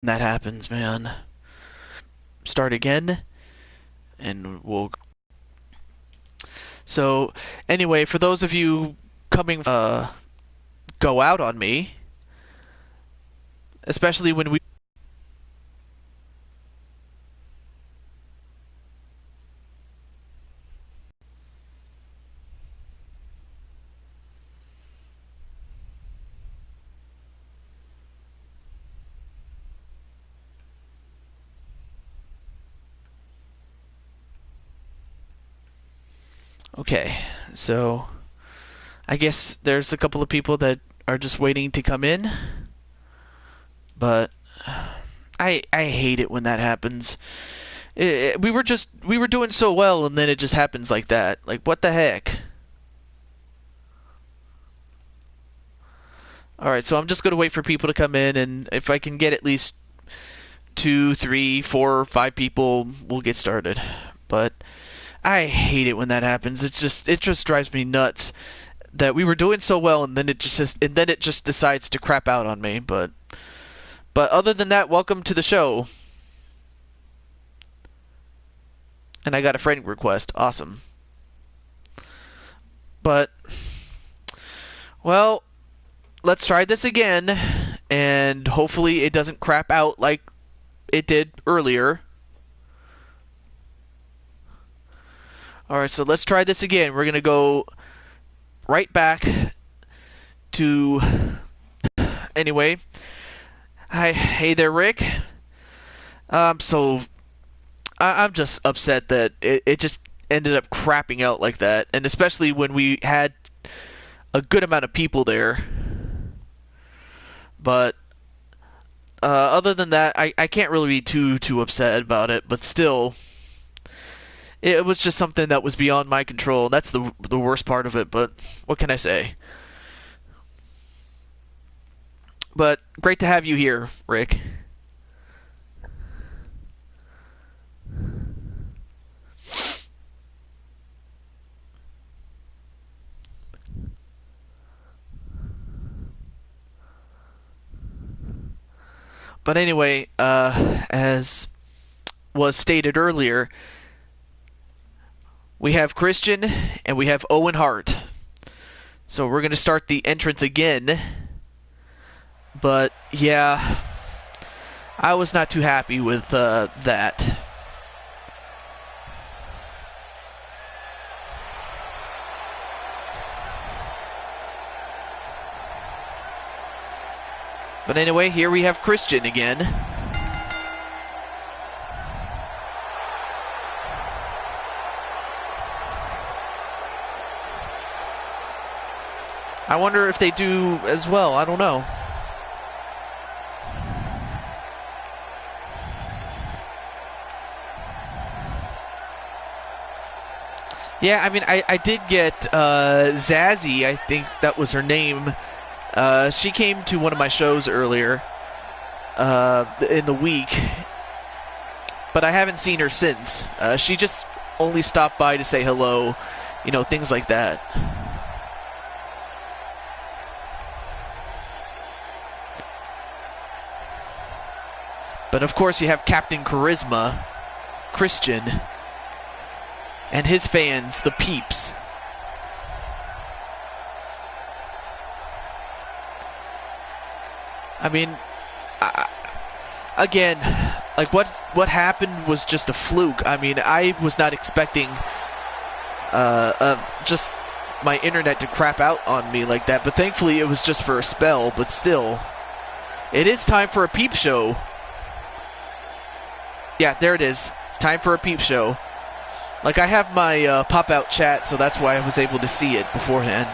that happens, man. Start again, and we'll. So, anyway, for those of you coming, go out on me, especially when we. Okay, so I guess there's a couple of people that are just waiting to come in, but I hate it when that happens. We were doing so well, and then it just happens like that. Like, what the heck? All right, so I'm just gonna wait for people to come in, and if I can get at least 2, 3, 4, 5 people, we'll get started. But I hate it when that happens. It just drives me nuts that we were doing so well, and then it just decides to crap out on me. But other than that, welcome to the show. And I got a friend request. Awesome. But well, let's try this again, and hopefully it doesn't crap out like it did earlier. Alright, so let's try this again. We're going to go right back to... Anyway. Hi, hey there, Rick. So... I'm just upset that it just ended up crapping out like that, and especially when we had a good amount of people there. But... other than that, I can't really be too upset about it, but still... It was just something that was beyond my control. That's the worst part of it, but what can I say? But great to have you here, Rick. But anyway, as was stated earlier, we have Christian and we have Owen Hart. So we're going to start the entrance again. But yeah, I was not too happy with that. But anyway, here we have Christian again. I wonder if they do as well. I don't know. Yeah, I mean, I did get Zazzy, I think that was her name. She came to one of my shows earlier in the week, but I haven't seen her since. She just only stopped by to say hello, you know, things like that. But of course you have Captain Charisma, Christian, and his fans, the Peeps. I mean, again, like what happened was just a fluke. I mean, I was not expecting just my internet to crap out on me like that, but thankfully it was just for a spell. But still, it is time for a peep show. Yeah, there it is. Time for a peep show. Like, I have my pop-out chat, so that's why I was able to see it beforehand.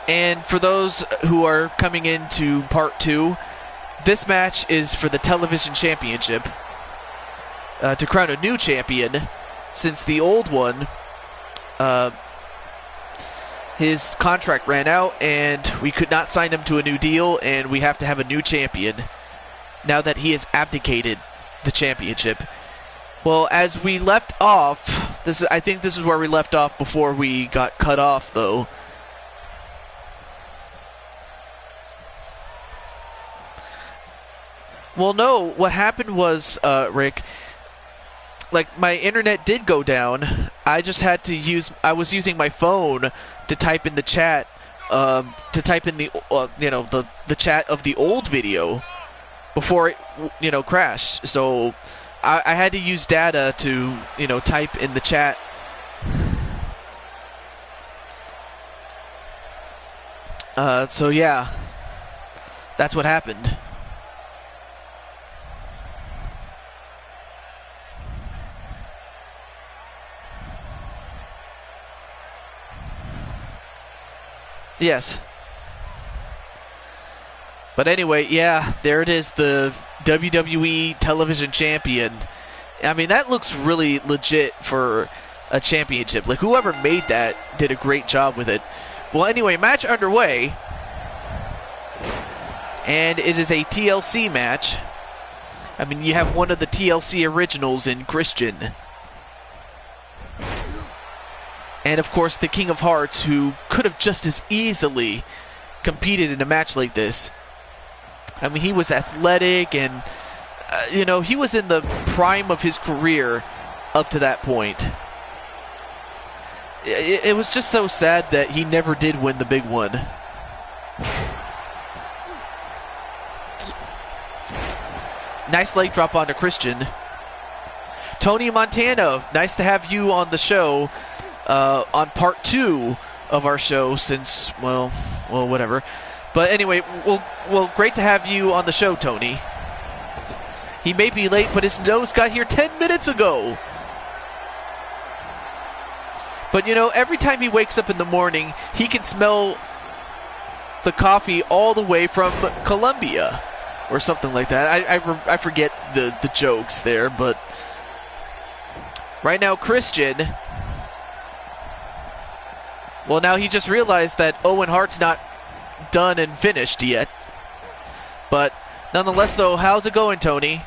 And for those who are coming into part 2, this match is for the television championship. To crown a new champion, since the old one, his contract ran out, and we could not sign him to a new deal, and we have to have a new champion now that he has abdicated the championship. Well, as we left off, I think this is where we left off before we got cut off, though. Well, no. What happened was, Rick, like my internet did go down. I just had to use. I was using my phone to type in the chat, to type in the the chat of the old video before it crashed. So I had to use data to type in the chat. So yeah, that's what happened. Yes. But anyway, yeah, there it is, the WWE Television Champion. I mean, that looks really legit for a championship. Like, whoever made that did a great job with it. Well, anyway, match underway. And it is a TLC match. I mean, you have one of the TLC originals in Christian. And, of course, the King of Hearts, who could have just as easily competed in a match like this. I mean, he was athletic and, he was in the prime of his career up to that point. It was just so sad that he never did win the big one. Nice leg drop onto Christian. Tony Montana, nice to have you on the show. On part 2 of our show since, well, whatever. But anyway, well, great to have you on the show, Tony. He may be late, but his nose got here 10 minutes ago. But, every time he wakes up in the morning, he can smell the coffee all the way from Colombia or something like that. I forget the jokes there, but right now, Christian... Well, now he just realized that Owen Hart's not done and finished yet. But nonetheless, though, how's it going, Tony?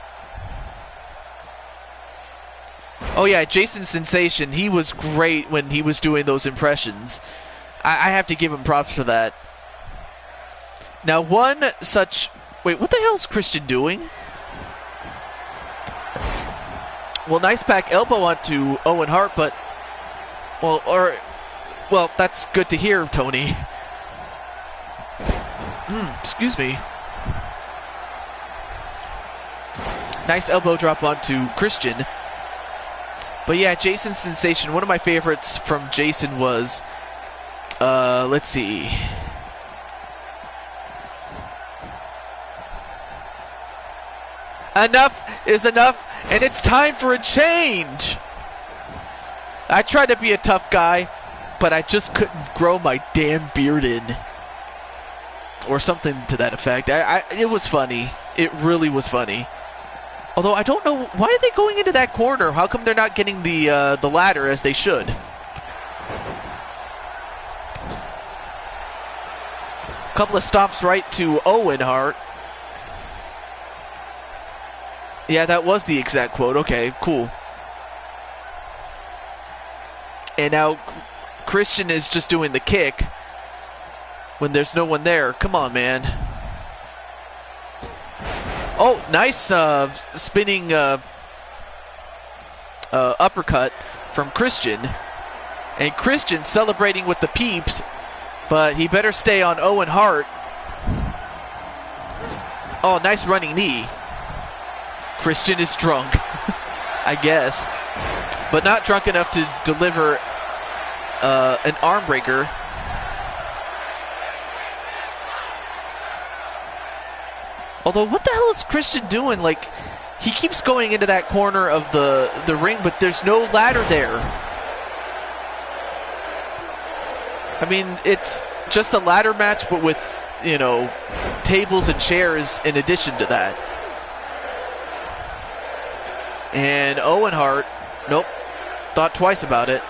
Oh, yeah, Jason Sensation. He was great when he was doing those impressions. I have to give him props for that. Now, one such... Wait, what the hell's Christian doing? Well, nice back elbow onto Owen Hart, but... Well, that's good to hear, Tony. Excuse me. Nice elbow drop onto Christian. But yeah, Jason Sensation. One of my favorites from Jason was, let's see. Enough is enough, and it's time for a change. I try to be a tough guy, but I just couldn't grow my damn beard in. Or something to that effect. It was funny. It really was funny. Although I don't know, why are they going into that corner? How come they're not getting the ladder as they should? Couple of stops right to Owen Hart. Yeah, that was the exact quote. Okay, cool. And now Christian is just doing the kick when there's no one there. Come on, man. Oh, nice spinning uppercut from Christian. And Christian celebrating with the peeps, but he better stay on Owen Hart. Oh, nice running knee. Christian is drunk, I guess. But not drunk enough to deliver an arm breaker. Although, what the hell is Christian doing? Like, he keeps going into that corner of the ring, but there's no ladder there. I mean, it's just a ladder match, but with, tables and chairs in addition to that. And Owen Hart, nope, thought twice about it.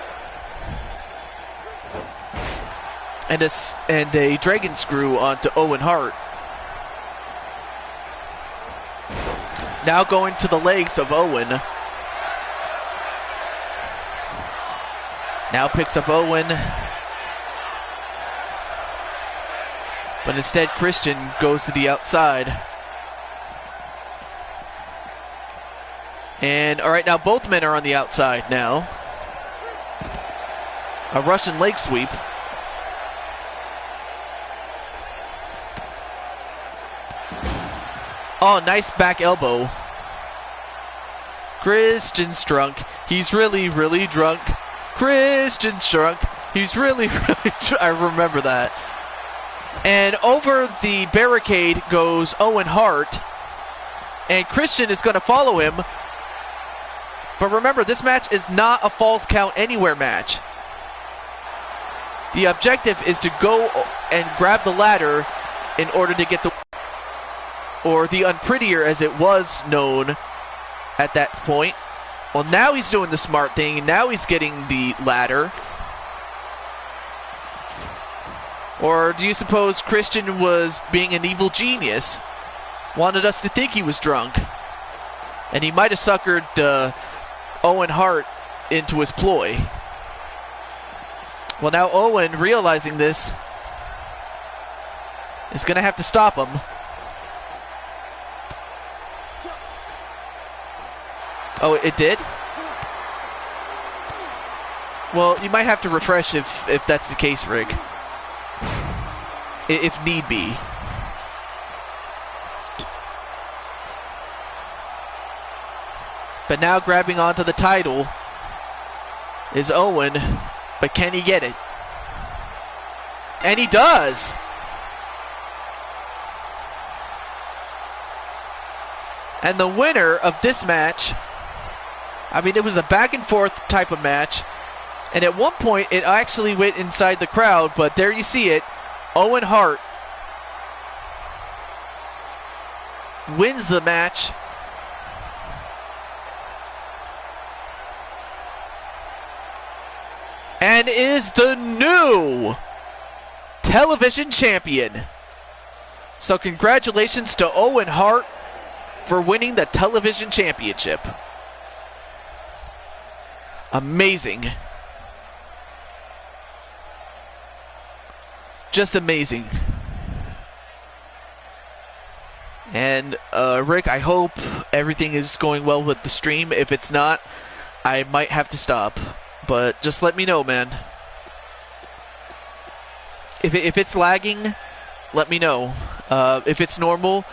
And a dragon screw onto Owen Hart. Now going to the legs of Owen. Now picks up Owen. But instead Christian goes to the outside. And, all right, now both men are on the outside now. A Russian leg sweep. Oh, nice back elbow. Christian's drunk. He's really, really drunk. Christian's drunk. He's really, really drunk. I remember that. And over the barricade goes Owen Hart. And Christian is going to follow him. But remember, this match is not a Falls Count Anywhere match. The objective is to go and grab the ladder in order to get the... or the Unprettier, as it was known at that point. Well, now he's doing the smart thing, and now he's getting the ladder. Or do you suppose Christian was being an evil genius? Wanted us to think he was drunk. And he might have suckered Owen Hart into his ploy. Well, now Owen, realizing this, is going to have to stop him. Oh, it did? Well, you might have to refresh if that's the case, Rick. If need be. But now grabbing onto the title is Owen, but can he get it? And he does! And the winner of this match, I mean, it was a back and forth type of match, and at one point it actually went inside the crowd, but there you see it. Owen Hart wins the match. And is the new television champion. So congratulations to Owen Hart for winning the television championship. Amazing. Just amazing. And Rick, I hope everything is going well with the stream. If it's not, I might have to stop. But just let me know, man. If it's lagging, let me know. If it's normal,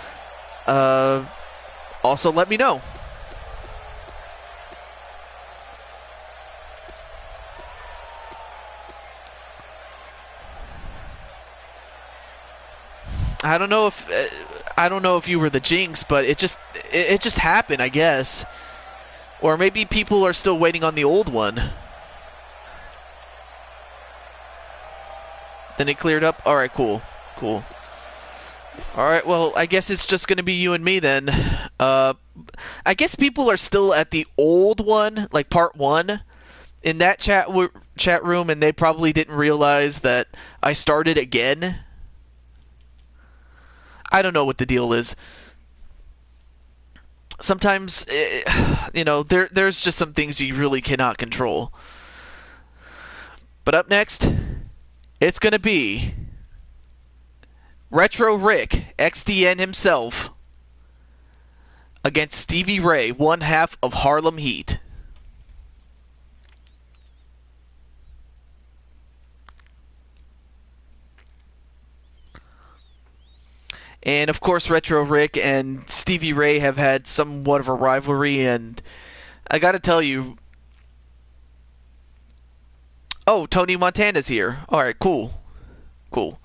also let me know. I don't know if you were the jinx, but it just happened, I guess. Or maybe people are still waiting on the old one. Then it cleared up? Alright, cool. Cool. Alright, well, I guess it's just going to be you and me then. I guess people are still at the old one, like part 1, in that chat room, and they probably didn't realize that I started again. I don't know what the deal is. Sometimes, you know, there's just some things you really cannot control. But up next, it's going to be Retro Rick, XDN himself, against Stevie Ray, one half of Harlem Heat. And of course, Retro Rick and Stevie Ray have had somewhat of a rivalry, and I gotta tell you... Oh, Tony Montana's here. Alright, cool. Cool.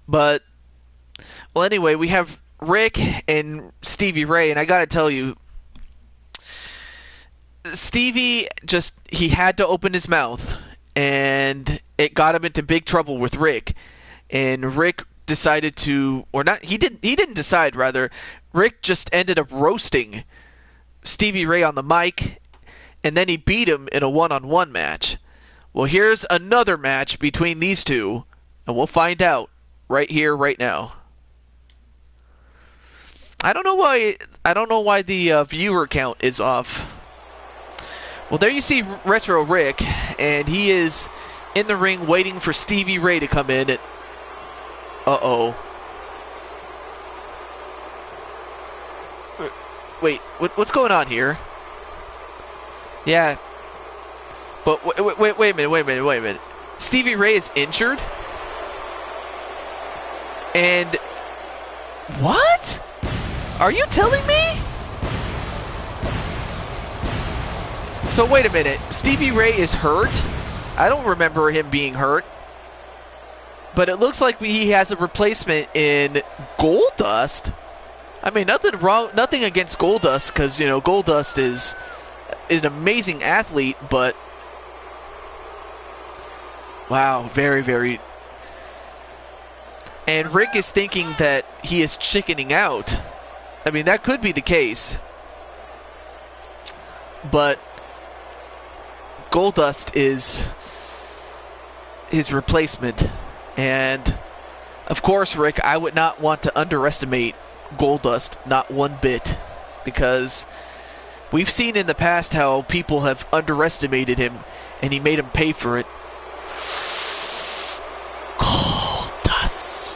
But, well, anyway, we have Rick and Stevie Ray, and I gotta tell you, Stevie he had to open his mouth, and it got him into big trouble with Rick. And Rick decided to, or not, he didn't decide, rather. Rick just ended up roasting Stevie Ray on the mic, and then he beat him in a one-on-one match. Well, here's another match between these two, and we'll find out right here, right now. I don't know why the viewer count is off. Well, there you see Retro Rick, and he is in the ring waiting for Stevie Ray to come in. Uh-oh. Wait, what's going on here? Yeah. But wait a minute. Stevie Ray is injured? And... What? Are you telling me? So wait a minute. Stevie Ray is hurt? I don't remember him being hurt. But it looks like he has a replacement in Goldust. I mean, nothing against Goldust, because, you know, Goldust is an amazing athlete, but... Wow, very, very... And Rick is thinking that he is chickening out. I mean, that could be the case. But Goldust is his replacement. And, of course, Rick, I would not want to underestimate Goldust, not one bit. Because we've seen in the past how people have underestimated him, and he made him pay for it. Goldust.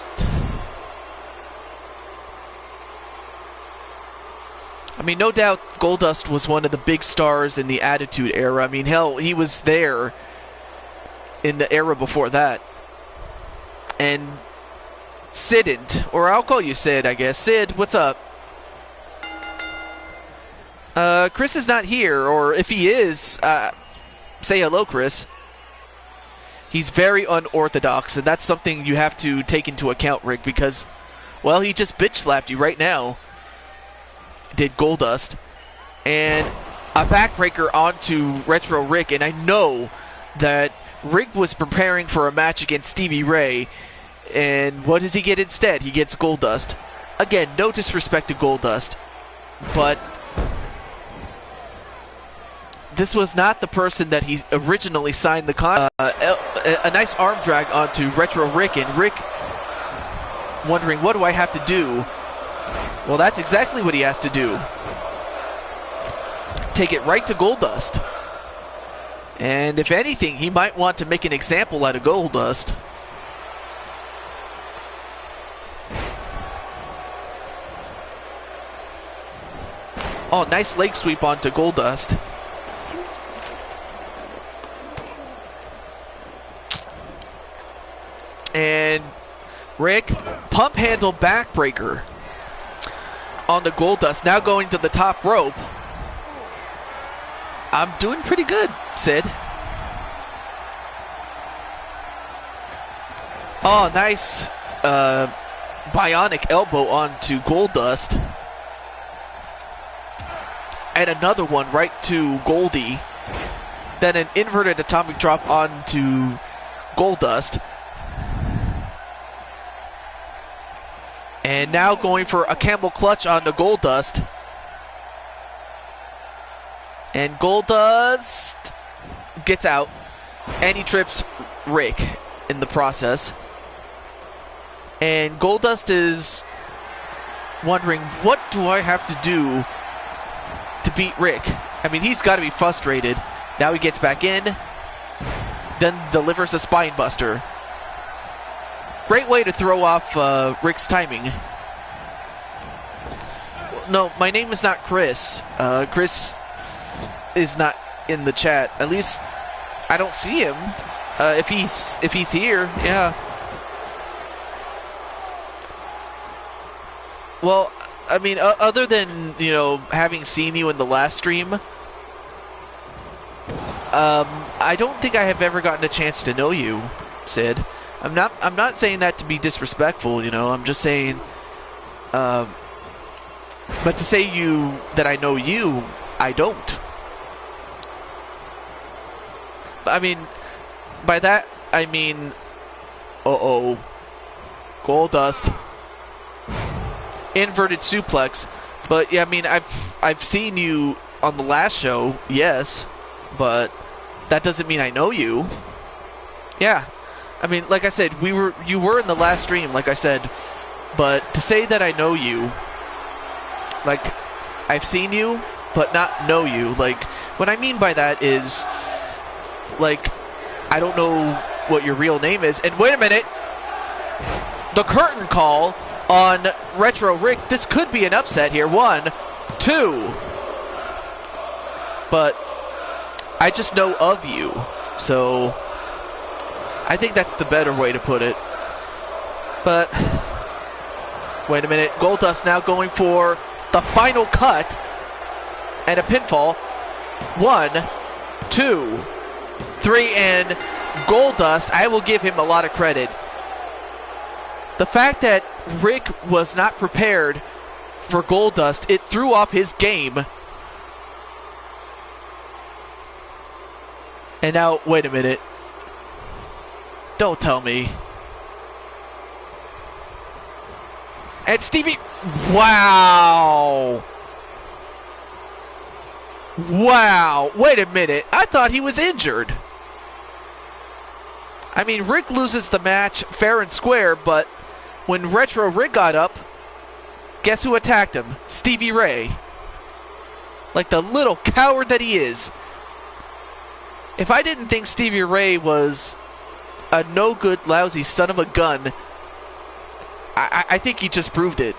I mean, no doubt Goldust was one of the big stars in the Attitude Era. I mean, hell, he was there in the era before that. And Sid didn't, or I'll call you Sid, I guess. Sid, what's up? Chris is not here, or if he is, say hello, Chris. He's very unorthodox, and that's something you have to take into account, Rick, because, well, he just bitch slapped you right now. Did Goldust. And a backbreaker onto Retro Rick, and I know that Rick was preparing for a match against Stevie Ray, and what does he get instead? He gets Goldust. Again, no disrespect to Goldust, but this was not the person that he originally signed the contract. A nice arm drag onto Retro Rick, and Rick wondering, what do I have to do? Well, that's exactly what he has to do. Take it right to Goldust. And if anything, he might want to make an example out of Goldust. Oh, nice leg sweep onto Goldust. And Rick, pump handle backbreaker on the Goldust. Now going to the top rope. I'm doing pretty good, Sid. Oh, nice bionic elbow onto Goldust. And another one right to Goldie. Then an inverted atomic drop onto Goldust. And now going for a camel clutch onto Goldust. And Goldust gets out. And he trips Rick in the process. And Goldust is wondering, what do I have to do to beat Rick? I mean, he's got to be frustrated. Now he gets back in. Then delivers a spine buster. Great way to throw off Rick's timing. No, my name is not Chris. Chris is not in the chat. At least I don't see him. If he's here, yeah. Well, I mean, other than, you know, having seen you in the last stream, I don't think I have ever gotten a chance to know you, Sid. I'm not saying that to be disrespectful, you know. I'm just saying, but to say that I know you, I don't. I mean, by that I mean, Goldust. Inverted suplex. But yeah, I mean, I've seen you on the last show, yes, but that doesn't mean I know you. Yeah, I mean, like I said, you were in the last stream, like I said, but to say that I know you, like, I've seen you, but not know you, like, what I mean by that is, like, I don't know what your real name is. And wait a minute, the curtain call on Retro Rick. This could be an upset here. 1, 2. But I just know of you. So I think that's the better way to put it. But wait a minute. Goldust now going for the final cut and a pinfall. 1, 2, 3, and Goldust, I will give him a lot of credit. The fact that Rick was not prepared for Goldust, it threw off his game. And now, wait a minute. Don't tell me. And Stevie, wow. Wow, wait a minute. I thought he was injured. I mean, Rick loses the match fair and square, but when Retro Rick got up, guess who attacked him? Stevie Ray. Like the little coward that he is. If I didn't think Stevie Ray was a no-good, lousy son of a gun, I think he just proved it.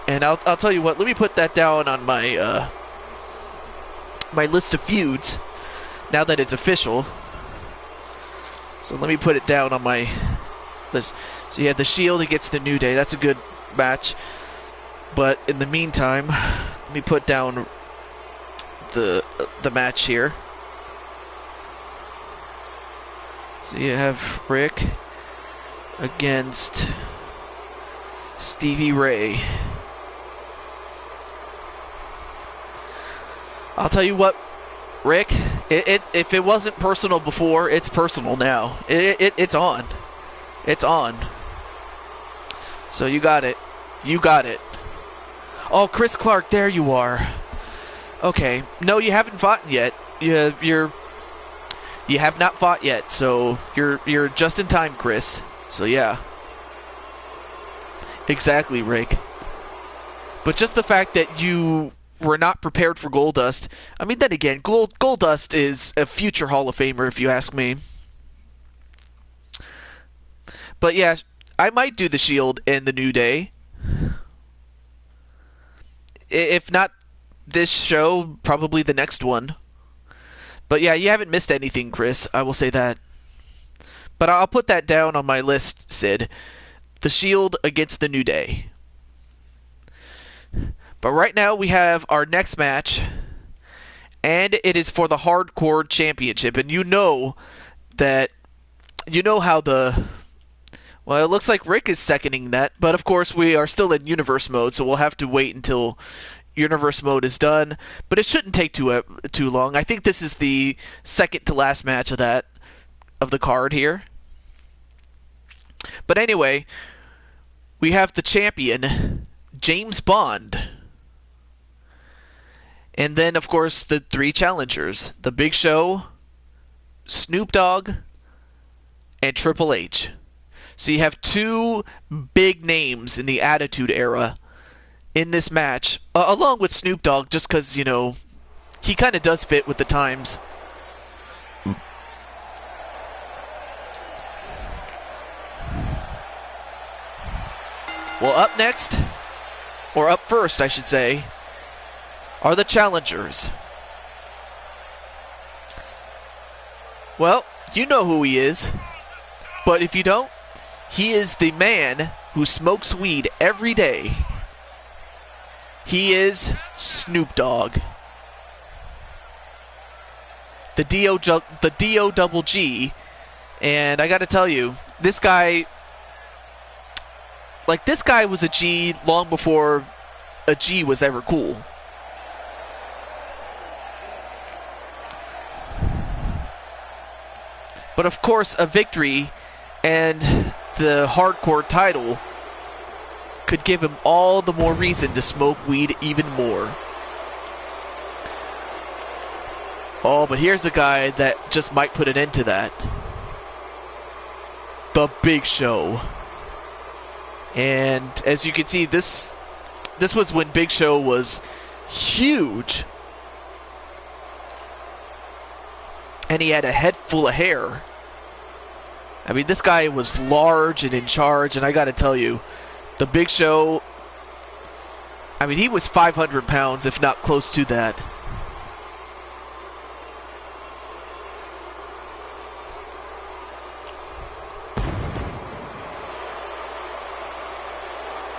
And I'll tell you what, let me put that down on my my list of feuds, now that it's official. So let me put it down on my list. So you have the Shield against the New Day. That's a good match. But in the meantime, let me put down the match here. So you have Rick against Stevie Ray. I'll tell you what, Rick, if it wasn't personal before, it's personal now. It's on. It's on. So you got it. You got it. Oh, Chris Clark, there you are. Okay. No, you haven't fought yet. You have not fought yet, so you're just in time, Chris. So yeah. Exactly, Rick. But just the fact that you were not prepared for Goldust. I mean, then again, Goldust is a future Hall of Famer, if you ask me. But yeah, I might do the Shield and the New Day. If not this show, probably the next one. But yeah, you haven't missed anything, Chris. I will say that. But I'll put that down on my list, Sid. The Shield against the New Day. But right now we have our next match, and it is for the Hardcore Championship. And you know how well, it looks like Rick is seconding that, but of course we are still in Universe mode, so we'll have to wait until Universe mode is done. But it shouldn't take too long. I think this is the second to last match of the card here. But anyway, we have the champion, James Bond. And then, of course, the three challengers. The Big Show, Snoop Dogg, and Triple H. So you have two big names in the Attitude Era in this match, along with Snoop Dogg, just because, he kind of does fit with the times. Well, up next, or up first, I should say, are the challengers. Well, you know who he is, but if you don't, he is the man who smokes weed every day. He is Snoop Dogg. The D-O-double-G. And I gotta tell you, this guy was a G long before a G was ever cool. But of course, a victory and the Hardcore title could give him all the more reason to smoke weed even more. Oh, but here's a guy that just might put an end to that. The Big Show. And as you can see, this was when Big Show was huge. And he had a head full of hair. I mean, this guy was large and in charge, and I gotta tell you, the Big Show, I mean, he was 500 pounds, if not close to that.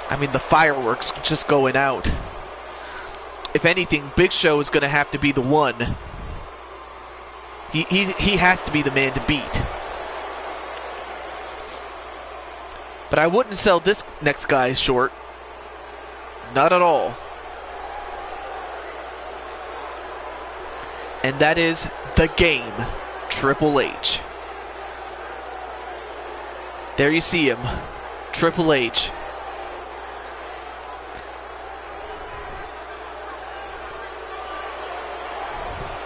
I mean, the fireworks just going out. If anything, Big Show is going to have to be the one. He has to be the man to beat. But I wouldn't sell this next guy short. Not at all. And that is the Game, Triple H. There you see him, Triple H.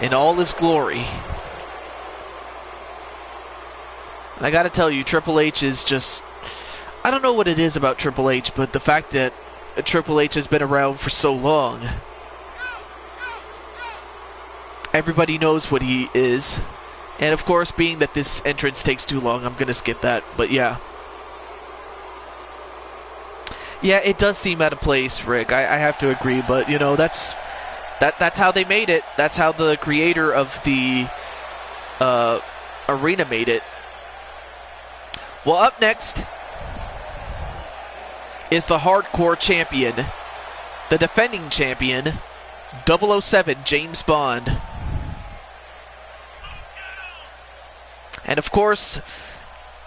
In all his glory. And I gotta tell you, Triple H is just... I don't know what it is about Triple H, but the fact that Triple H has been around for so long. Everybody knows what he is. And of course, being that this entrance takes too long, I'm gonna skip that, but yeah. Yeah, it does seem out of place, Rick. I have to agree, but you know, that's how they made it. That's how the creator of the arena made it. Well, up next is the Hardcore Champion, the defending champion, 007 James Bond. And of course,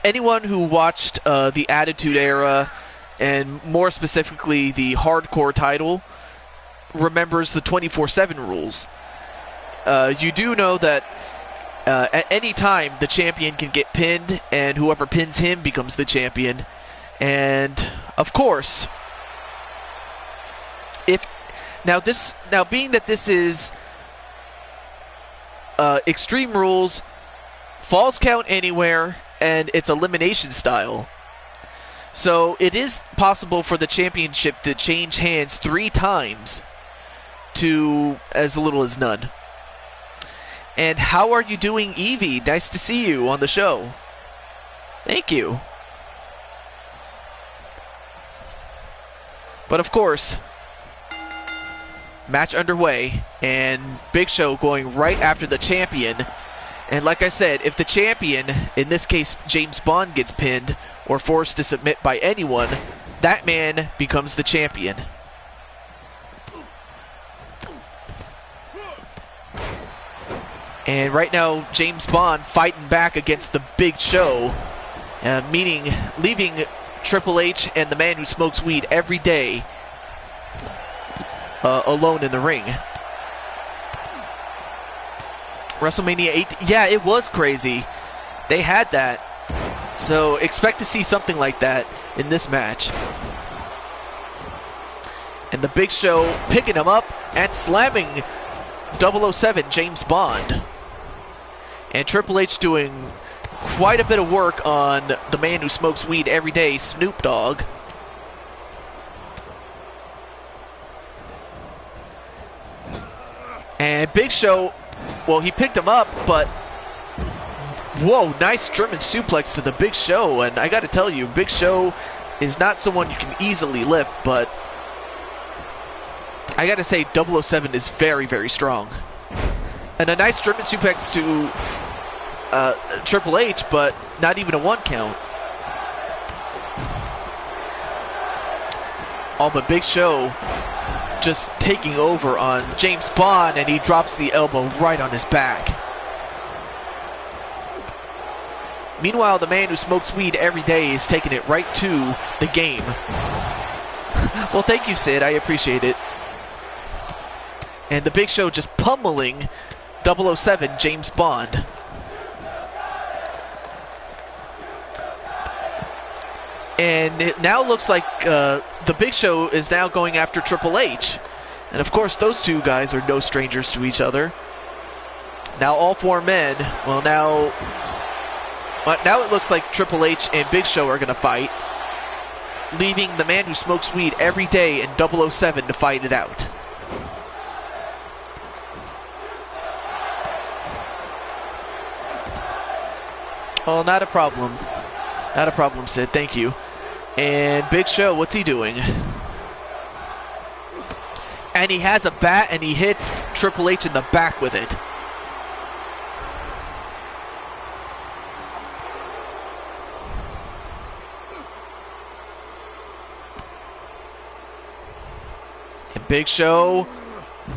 anyone who watched the Attitude Era, and more specifically the Hardcore title, remembers the 24/7 rules. You do know that at any time the champion can get pinned, and whoever pins him becomes the champion. And of course, now being that this is Extreme Rules, Falls Count Anywhere, and it's elimination style. So it is possible for the championship to change hands 3 times to as little as none. And how are you doing, Evie? Nice to see you on the show. Thank you. But of course, match underway, and Big Show going right after the champion. And like I said, if the champion, in this case James Bond, gets pinned or forced to submit by anyone, that man becomes the champion. And right now, James Bond fighting back against the Big Show, meaning leaving Triple H and the man who smokes weed every day alone in the ring. WrestleMania 8, yeah, it was crazy. They had that. So expect to see something like that in this match. And the Big Show picking him up and slamming 007 James Bond. And Triple H doing quite a bit of work on the man who smokes weed every day, Snoop Dogg. And Big Show, well, he picked him up, but whoa, nice German suplex to the Big Show. And I gotta tell you, Big Show is not someone you can easily lift, but I gotta say 007 is very, very strong. And a nice German suplex to Triple H, but not even a 1 count. Oh, but Big Show just taking over on James Bond, and he drops the elbow right on his back. Meanwhile, the man who smokes weed every day is taking it right to the Game. Well, thank you, Sid. I appreciate it. And the Big Show just pummeling 007 James Bond. And it now looks like the Big Show is now going after Triple H. And of course, those two guys are no strangers to each other. Now all 4 men, well now it looks like Triple H and Big Show are going to fight, leaving the man who smokes weed every day in 007 to fight it out. Oh, not a problem. Not a problem, Sid. Thank you. And Big Show, what's he doing? And he has a bat, and he hits Triple H in the back with it. And Big Show,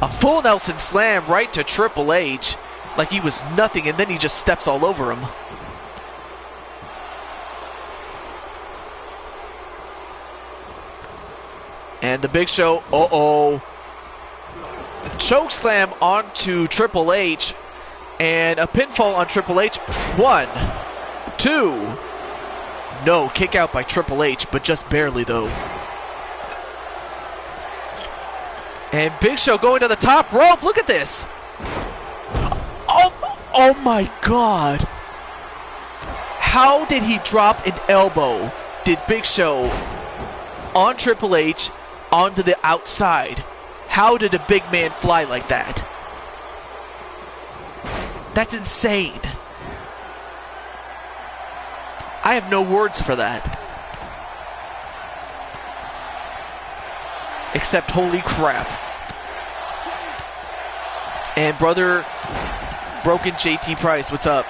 a full Nelson slam right to Triple H like he was nothing, and then he just steps all over him. And the Big Show, choke slam onto Triple H, and a pinfall on Triple H. 1, 2. No, kick out by Triple H, but just barely though. And Big Show going to the top rope. Look at this. Oh my God. How did he drop an elbow? Did Big Show on Triple H onto the outside? How did a big man fly like that? That's insane. I have no words for that. Except holy crap. And brother Broken JT Price, what's up?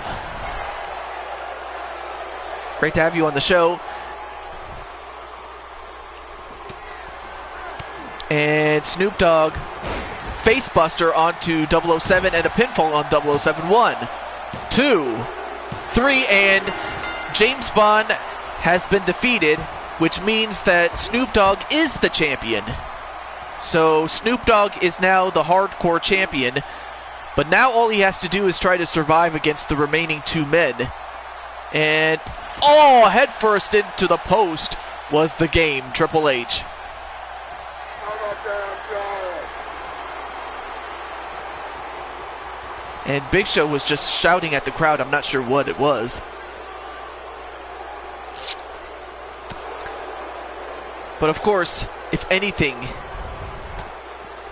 Great to have you on the show. And Snoop Dogg, facebuster onto 007 and a pinfall on 007. 1, 2, 3, and James Bond has been defeated, which means that Snoop Dogg is the champion. So Snoop Dogg is now the hardcore champion, but now all he has to do is try to survive against the remaining 2 men. And head first into the post was the game, Triple H. And Big Show was just shouting at the crowd. I'm not sure what it was. But of course, if anything,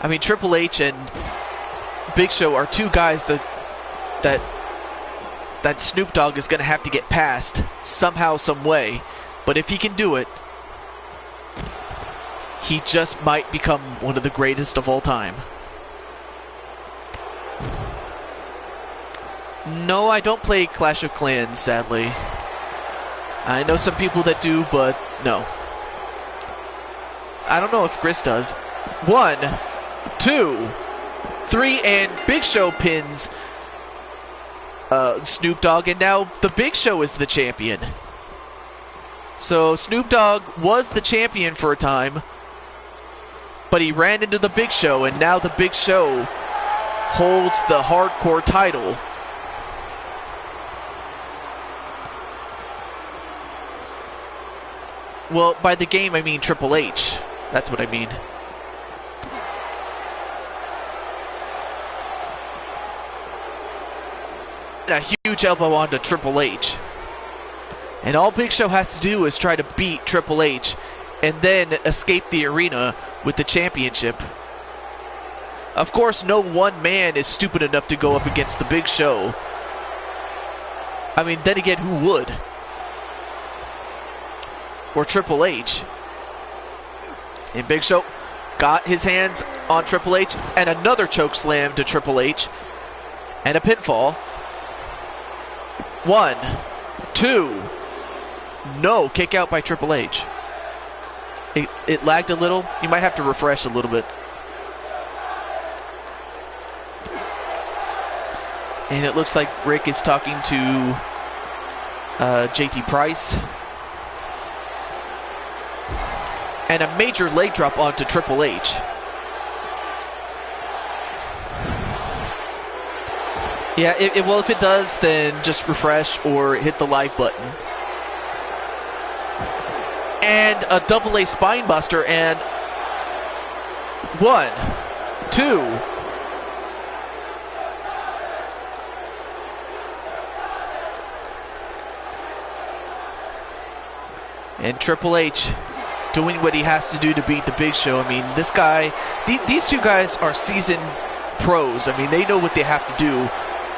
I mean, Triple H and Big Show are 2 guys that Snoop Dogg is going to have to get past somehow, some way. But if he can do it, he just might become one of the greatest of all time. No, I don't play Clash of Clans, sadly. I know some people that do, but no. I don't know if Chris does. 1, 2, 3, and Big Show pins Snoop Dogg, and now the Big Show is the champion. So Snoop Dogg was the champion for a time, but he ran into the Big Show, and now the Big Show holds the hardcore title. Well, by the game I mean Triple H. That's what I mean. A huge elbow onto Triple H. And all Big Show has to do is try to beat Triple H and then escape the arena with the championship. Of course, no one man is stupid enough to go up against the Big Show. I mean, then again, who would? Or Triple H. And Big Show got his hands on Triple H, and another choke slam to Triple H, and a pinfall. 1, 2, no, kick out by Triple H. It lagged a little. You might have to refresh a little bit. And it looks like Rick is talking to JT Price. And a major leg drop onto Triple H. Yeah, well, if it does, then just refresh or hit the live button. And a double A spine buster, and 1, 2. And Triple H doing what he has to do to beat the Big Show. I mean, this guy, these 2 guys are seasoned pros. I mean, they know what they have to do.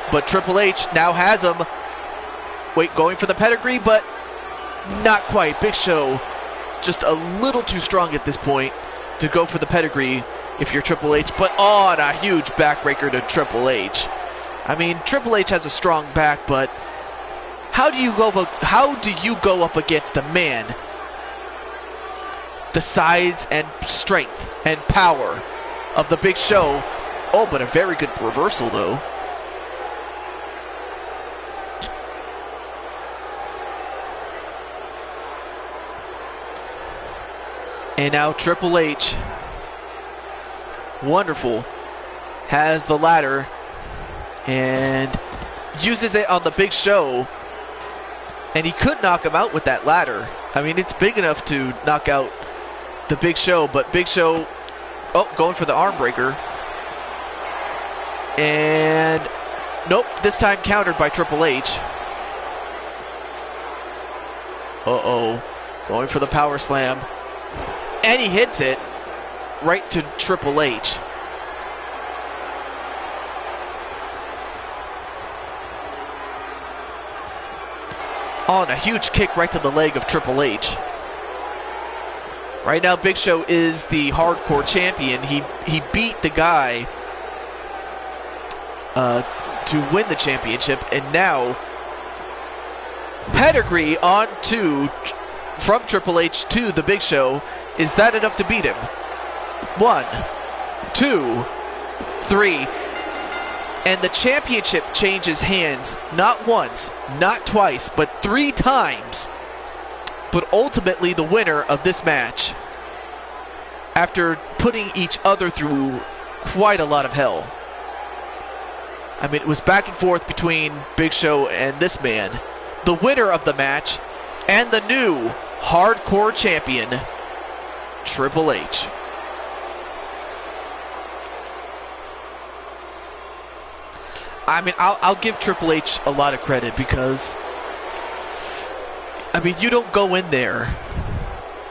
But Triple H now has him. Wait, going for the pedigree, but not quite. Big Show just a little too strong at this point to go for the pedigree if you're Triple H. But and a huge backbreaker to Triple H. I mean, Triple H has a strong back, but how do you go up against a man the size and strength and power of the Big Show. Oh, but a very good reversal, though. And now Triple H, wonderful, has the ladder and uses it on the Big Show. And he could knock him out with that ladder. I mean, it's big enough to knock out the Big Show, but Big Show, oh, going for the arm breaker. And nope, this time countered by Triple H. Uh-oh, going for the power slam. And he hits it right to Triple H. Oh, and a huge kick right to the leg of Triple H. Right now, Big Show is the hardcore champion. He beat the guy to win the championship, and now pedigree on to from Triple H to the Big Show. Is that enough to beat him? 1, 2, 3. And the championship changes hands not once, not twice, but 3 times. But ultimately the winner of this match, after putting each other through quite a lot of hell. I mean, it was back and forth between Big Show and this man. The winner of the match and the new hardcore champion, Triple H. I mean, I'll give Triple H a lot of credit because, I mean, you don't go in there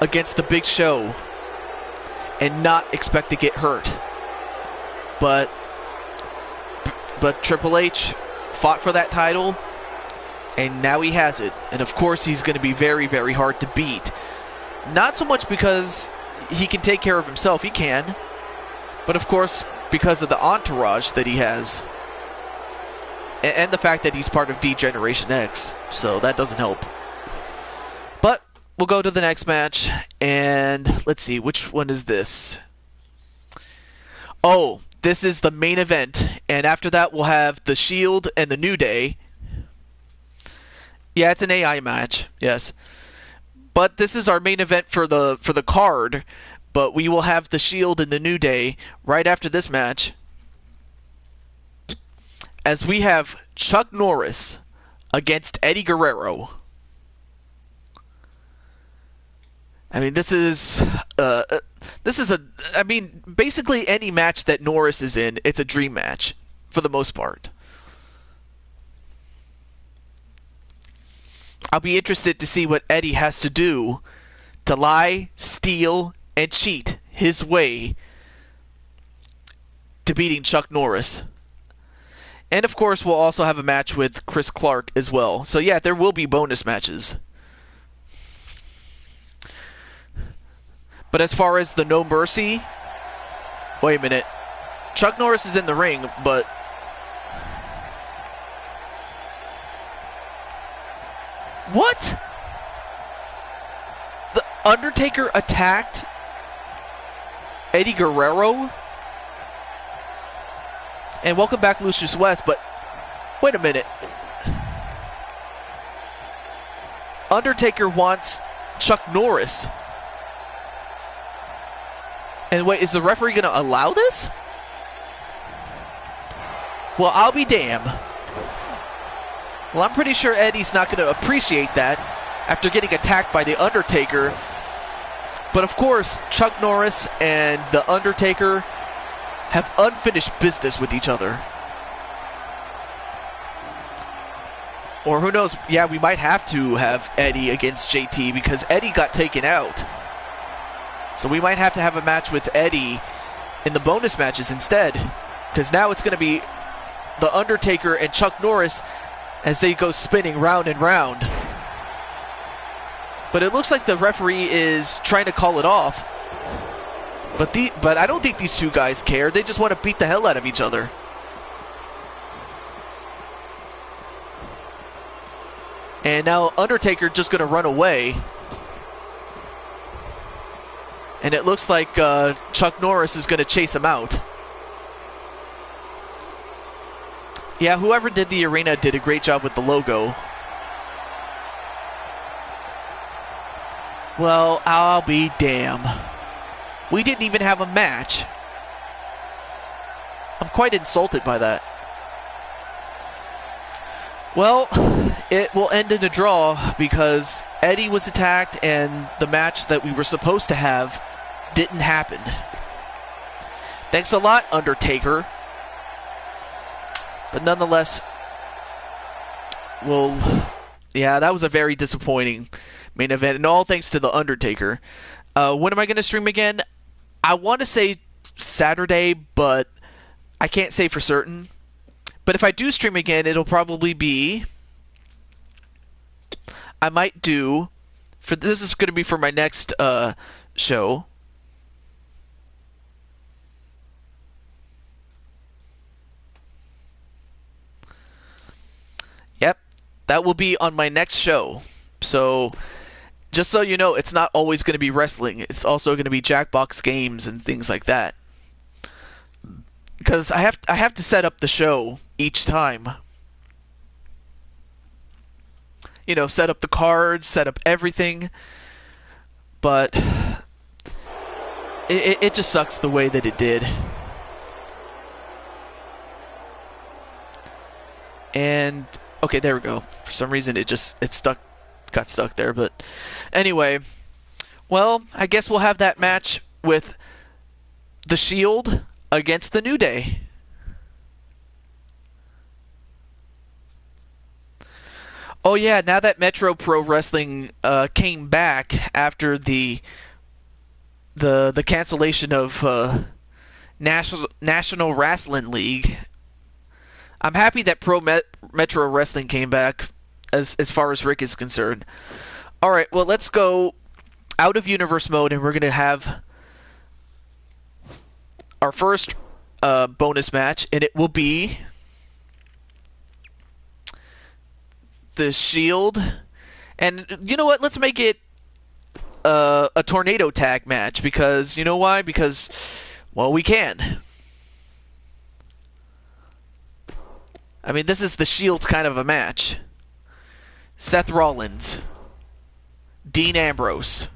against the Big Show and not expect to get hurt. But Triple H fought for that title, and now he has it. And of course, he's going to be very, very hard to beat. Not so much because he can take care of himself, he can, but of course, because of the entourage that he has. And the fact that he's part of D-Generation X, so that doesn't help. But we'll go to the next match, and let's see, which one is this? Oh, this is the main event, and after that we'll have The Shield and The New Day. Yeah, it's an AI match, yes. But this is our main event for the card, but we will have The Shield and The New Day right after this match, as we have Chuck Norris against Eddie Guerrero. I mean, this is I mean, basically any match that Norris is in, it's a dream match for the most part. I'll be interested to see what Eddie has to do to lie, steal, and cheat his way to beating Chuck Norris. And of course, we'll also have a match with Chris Clark as well. So yeah, there will be bonus matches. But as far as the No Mercy, wait a minute. Chuck Norris is in the ring, but what? The Undertaker attacked Eddie Guerrero? And welcome back, Lucius West, but wait a minute. Undertaker wants Chuck Norris. And wait, is the referee going to allow this? Well, I'll be damned. Well, I'm pretty sure Eddie's not going to appreciate that after getting attacked by The Undertaker. But of course, Chuck Norris and The Undertaker have unfinished business with each other. Or who knows, yeah, we might have to have Eddie against JT because Eddie got taken out. So we might have to have a match with Eddie in the bonus matches instead. Because now it's going to be The Undertaker and Chuck Norris as they go spinning round and round. But it looks like the referee is trying to call it off. But I don't think these two guys care. They just want to beat the hell out of each other. And now Undertaker just going to run away. And it looks like Chuck Norris is going to chase him out. Yeah, whoever did the arena did a great job with the logo. Well, I'll be damn. We didn't even have a match. I'm quite insulted by that. Well, it will end in a draw because Eddie was attacked and the match that we were supposed to have didn't happen. Thanks a lot, Undertaker. But nonetheless, yeah, that was a very disappointing main event, and all thanks to the Undertaker. When am I going to stream again? I want to say Saturday, but I can't say for certain. But if I do stream again, it'll probably be... I might do... This is going to be for my next show. Yep, that will be on my next show. So, just so you know, it's not always going to be wrestling. It's also going to be Jackbox games and things like that. Because I have to set up the show each time. You know, set up the cards, set up everything. But it just sucks the way that it did. And okay, there we go. For some reason it got stuck there, but anyway, well, I guess we'll have that match with The Shield against the New Day. Oh yeah, now that Metro Pro Wrestling came back after the cancellation of National Wrestling League, I'm happy that Metro Wrestling came back as far as Rick is concerned. Alright, well, let's go out of universe mode, and we're going to have our first bonus match, and it will be The Shield. And you know what? Let's make it a tornado tag match, because you know why? Because, well, we can. I mean, this is The Shield's kind of a match. Seth Rollins. Dean Ambrose.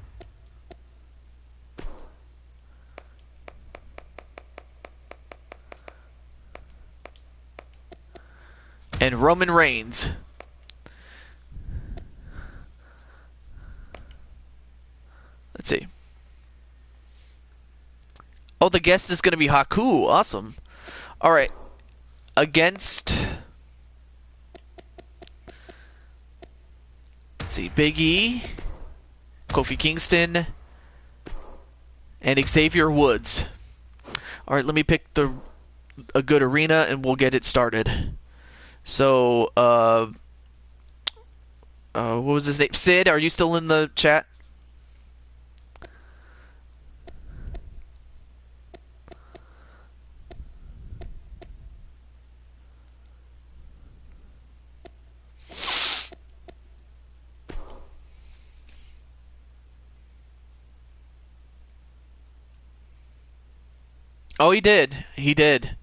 And Roman Reigns. Let's see. Oh, the guest is going to be Haku. Awesome. All right. Against... Let's see. Big E. Kofi Kingston. And Xavier Woods. All right, let me pick a good arena, and we'll get it started. So, what was his name? Sid, are you still in the chat? Oh, he did. He did.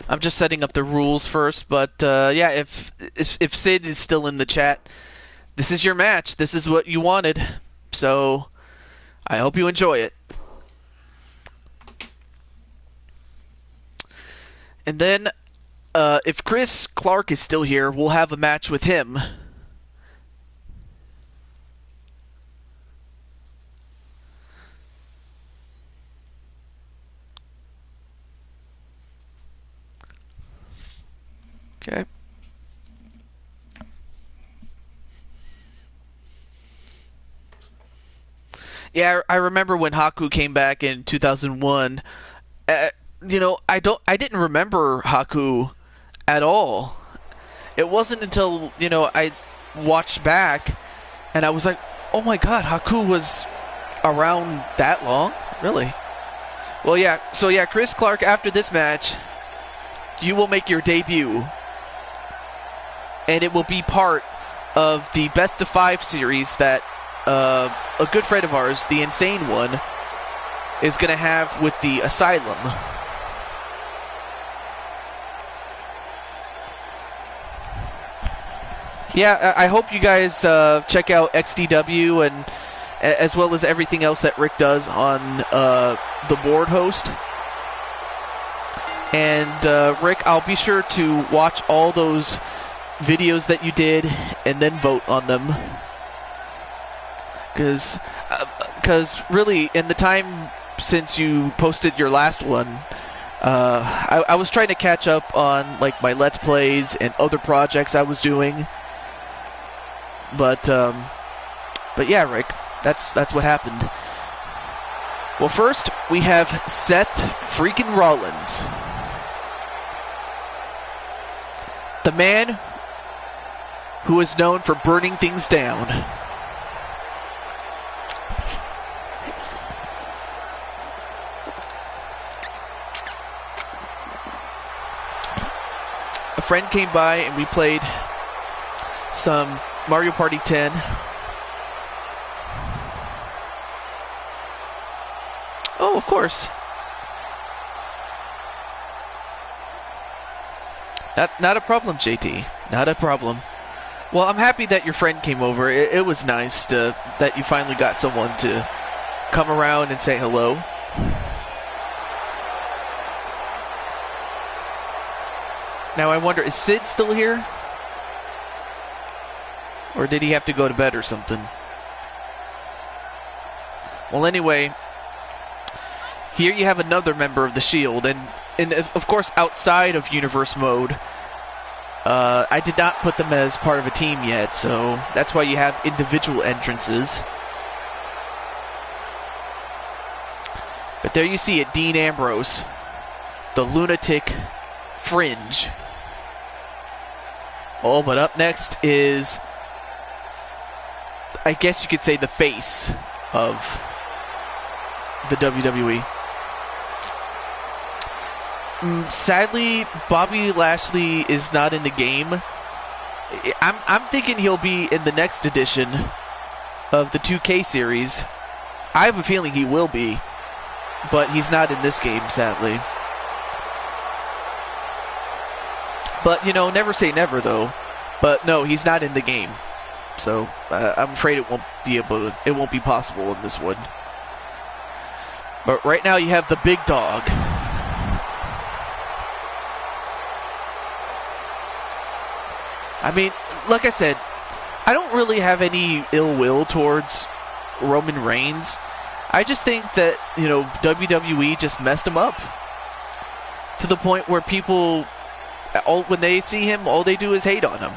I'm just setting up the rules first, but yeah, if Sid is still in the chat, this is your match. This is what you wanted. So I hope you enjoy it. And then, if Chris Clark is still here, we'll have a match with him. Okay. Yeah, I remember when Haku came back in 2001. You know, I didn't remember Haku at all. It wasn't until, you know, I watched back and I was like, oh my god, Haku was around that long? Really? Well, yeah. So, yeah, Chris Clark, after this match, you will make your debut. And it will be part of the Best of 5 series that a good friend of ours, the Insane One, is going to have with the Asylum. Yeah, I hope you guys check out XDW and as well as everything else that Rick does on the board host. And Rick, I'll be sure to watch all those videos that you did and then vote on them. Because really, in the time since you posted your last one, I was trying to catch up on like my Let's Plays and other projects I was doing. But yeah, Rick, that's what happened. Well, first we have Seth freaking Rollins, the man who is known for burning things down. A friend came by and we played some Mario Party 10. Oh, of course. Not a problem, JT. Not a problem. Well, I'm happy that your friend came over. It was nice that you finally got someone to come around and say hello. Now I wonder, is Sid still here? Or did he have to go to bed or something? Well, anyway, here you have another member of the Shield, and of course outside of Universe Mode, I did not put them as part of a team yet, so that's why you have individual entrances. But there you see it, Dean Ambrose, the Lunatic Fringe. Oh, but up next is, I guess you could say, the face of the WWE. Sadly, Bobby Lashley is not in the game. I'm thinking he'll be in the next edition of the 2K series. I have a feeling he will be, but he's not in this game, sadly. But, you know, never say never, though. But no, he's not in the game. So I'm afraid it won't be possible in this one. But right now you have the big dog. I mean, like I said, I don't really have any ill will towards Roman Reigns. I just think that, you know, WWE just messed him up to the point where people, when they see him, all they do is hate on him.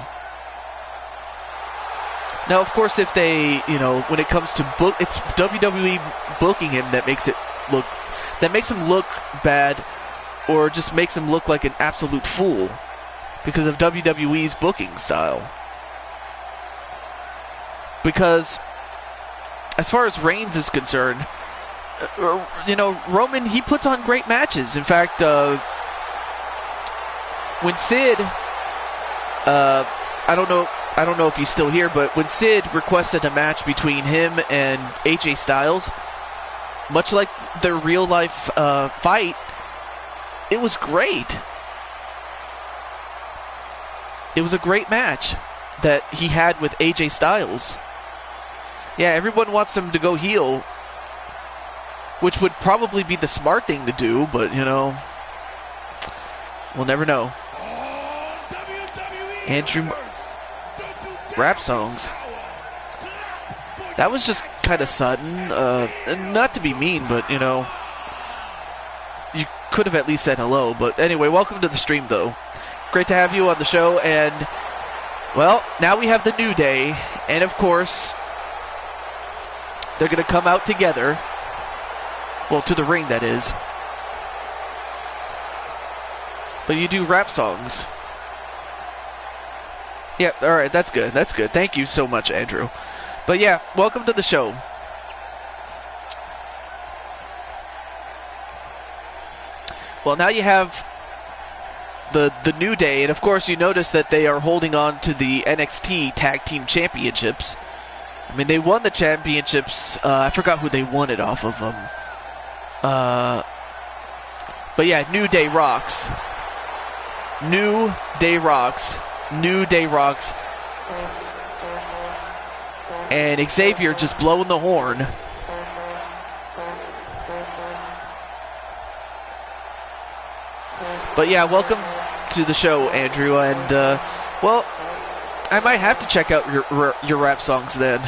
Now, of course, if they, you know, when it comes to book, it's WWE booking him that makes him look bad, or just makes him look like an absolute fool because of WWE's booking style. Because as far as Reigns is concerned, you know, Roman, he puts on great matches. In fact, when Sid, I don't know if he's still here, but when Sid requested a match between him and AJ Styles, much like their real life fight, it was great. It was a great match that he had with AJ Styles. Yeah, everyone wants him to go heel, which would probably be the smart thing to do, but, you know, we'll never know. Andrew rap songs. That was just kind of sudden. Not to be mean, but, you know, you could have at least said hello. But anyway, welcome to the stream, though. Great to have you on the show. And, well, now we have the New Day. And, of course, they're going to come out together. Well, to the ring, that is. But you do rap songs. Yeah, alright, that's good. That's good. Thank you so much, Andrew. But yeah, welcome to the show. Well, now you have the New Day, and of course you notice that they are holding on to the NXT Tag Team Championships. I mean, they won the championships. I forgot who they won it off of them. But yeah, New Day rocks. New Day rocks. New Day rocks. And Xavier just blowing the horn. But yeah, welcome to the show, Andrew. And, well, I might have to check out your rap songs then.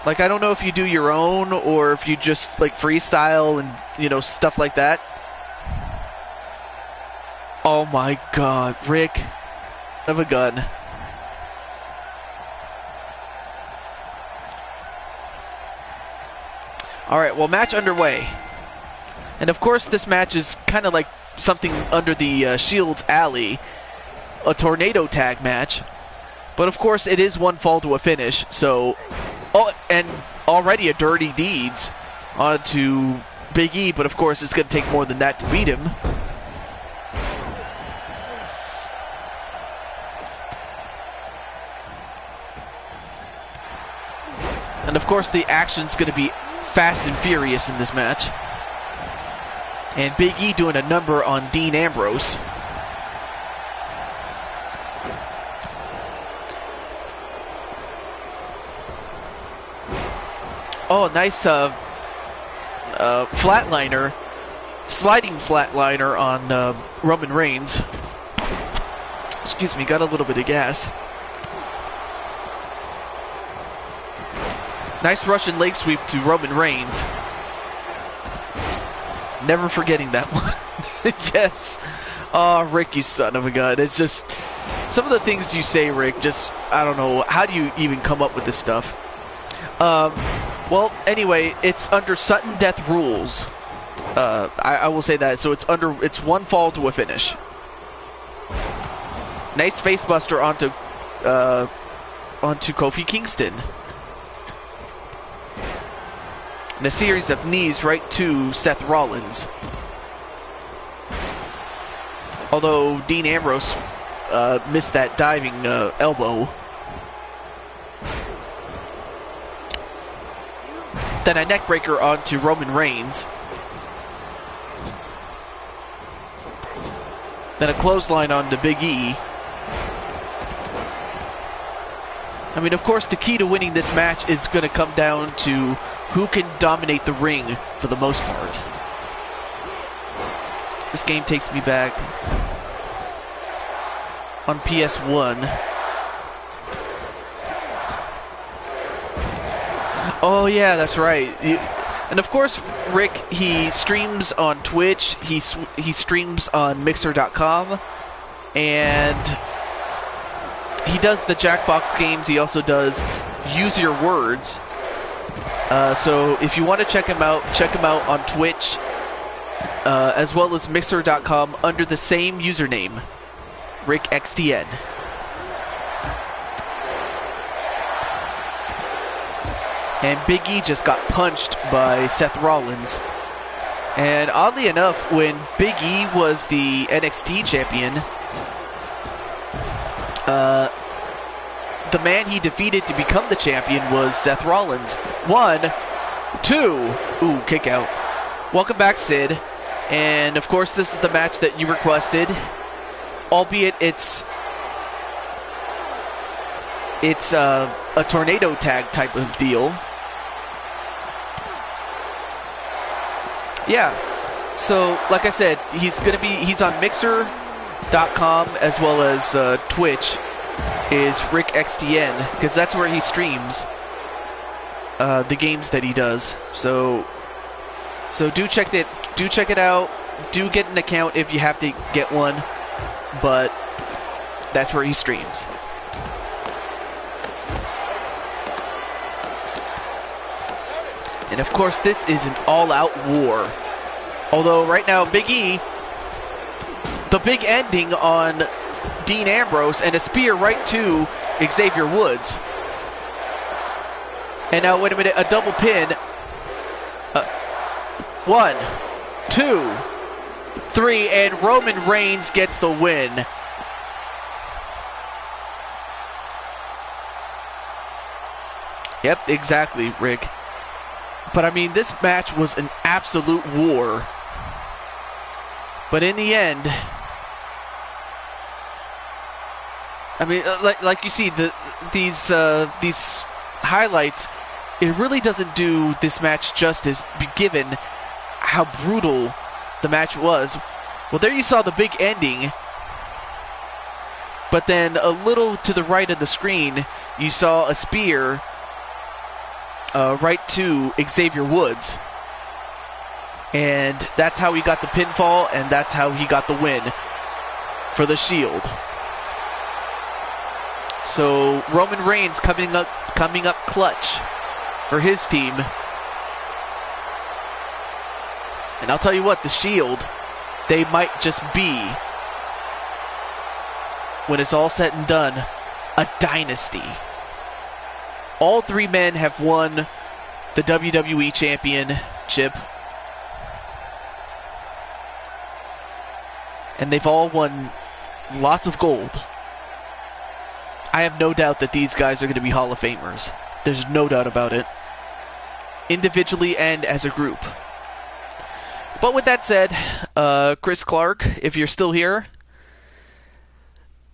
Like, I don't know if you do your own or if you just, like, freestyle and, you know, stuff like that. Oh my god, Rick. Of a gun. Alright, well, match underway. And of course, this match is kind of like something under the Shield's alley. A tornado tag match. But of course, it is one fall to a finish, so... Oh, and already a Dirty Deeds onto Big E, but of course, it's going to take more than that to beat him. And of course, the action's going to be fast and furious in this match. And Big E doing a number on Dean Ambrose. Oh, nice flatliner, sliding flatliner on Roman Reigns. Excuse me, got a little bit of gas. Nice Russian leg sweep to Roman Reigns. Never forgetting that one. Yes. Oh, Rick, you son of a gun. It's just, some of the things you say, Rick, just, I don't know, how do you even come up with this stuff? Well, anyway, it's under sudden death rules. I will say that. So it's one fall to a finish. Nice facebuster onto Kofi Kingston. And a series of knees right to Seth Rollins. Although Dean Ambrose missed that diving elbow. Then a neckbreaker onto Roman Reigns. Then a clothesline onto Big E. I mean, of course, the key to winning this match is going to come down to who can dominate the ring for the most part. This game takes me back on PS1. Oh yeah, that's right. And of course, Rick, he streams on Twitch, he streams on Mixer.com, and he does the Jackbox games. He also does Use Your Words. So if you want to check him out on Twitch, as well as Mixer.com under the same username, RickXTN. And Big E just got punched by Seth Rollins. And oddly enough, when Big E was the NXT champion, the man he defeated to become the champion was Seth Rollins. 1, 2, ooh, kick out. Welcome back, Sid. And of course, this is the match that you requested, albeit it's a tornado tag type of deal. Yeah, so like I said, he's on Mixer.com as well as Twitch is RickXTN, because that's where he streams the games that he does. So do check it out. Do get an account if you have to get one, but that's where he streams. And of course, this is an all-out war. Although right now, Big E, the big ending on Dean Ambrose and a spear right to Xavier Woods. And now, wait a minute, a double pin. 1, 2, 3, and Roman Reigns gets the win. Yep, exactly, Rick. But I mean, this match was an absolute war. But in the end, I mean, like you see, these highlights, it really doesn't do this match justice, given how brutal the match was. Well, there you saw the big ending, but then a little to the right of the screen, you saw a spear right to Xavier Woods. And that's how he got the pinfall, and that's how he got the win for the Shield. So Roman Reigns coming up clutch for his team. And I'll tell you what, the Shield, they might just be, when it's all said and done, a dynasty. All 3 men have won the WWE Championship. And they've all won lots of gold. I have no doubt that these guys are going to be Hall of Famers. There's no doubt about it. Individually and as a group. But with that said, Chris Clark, if you're still here,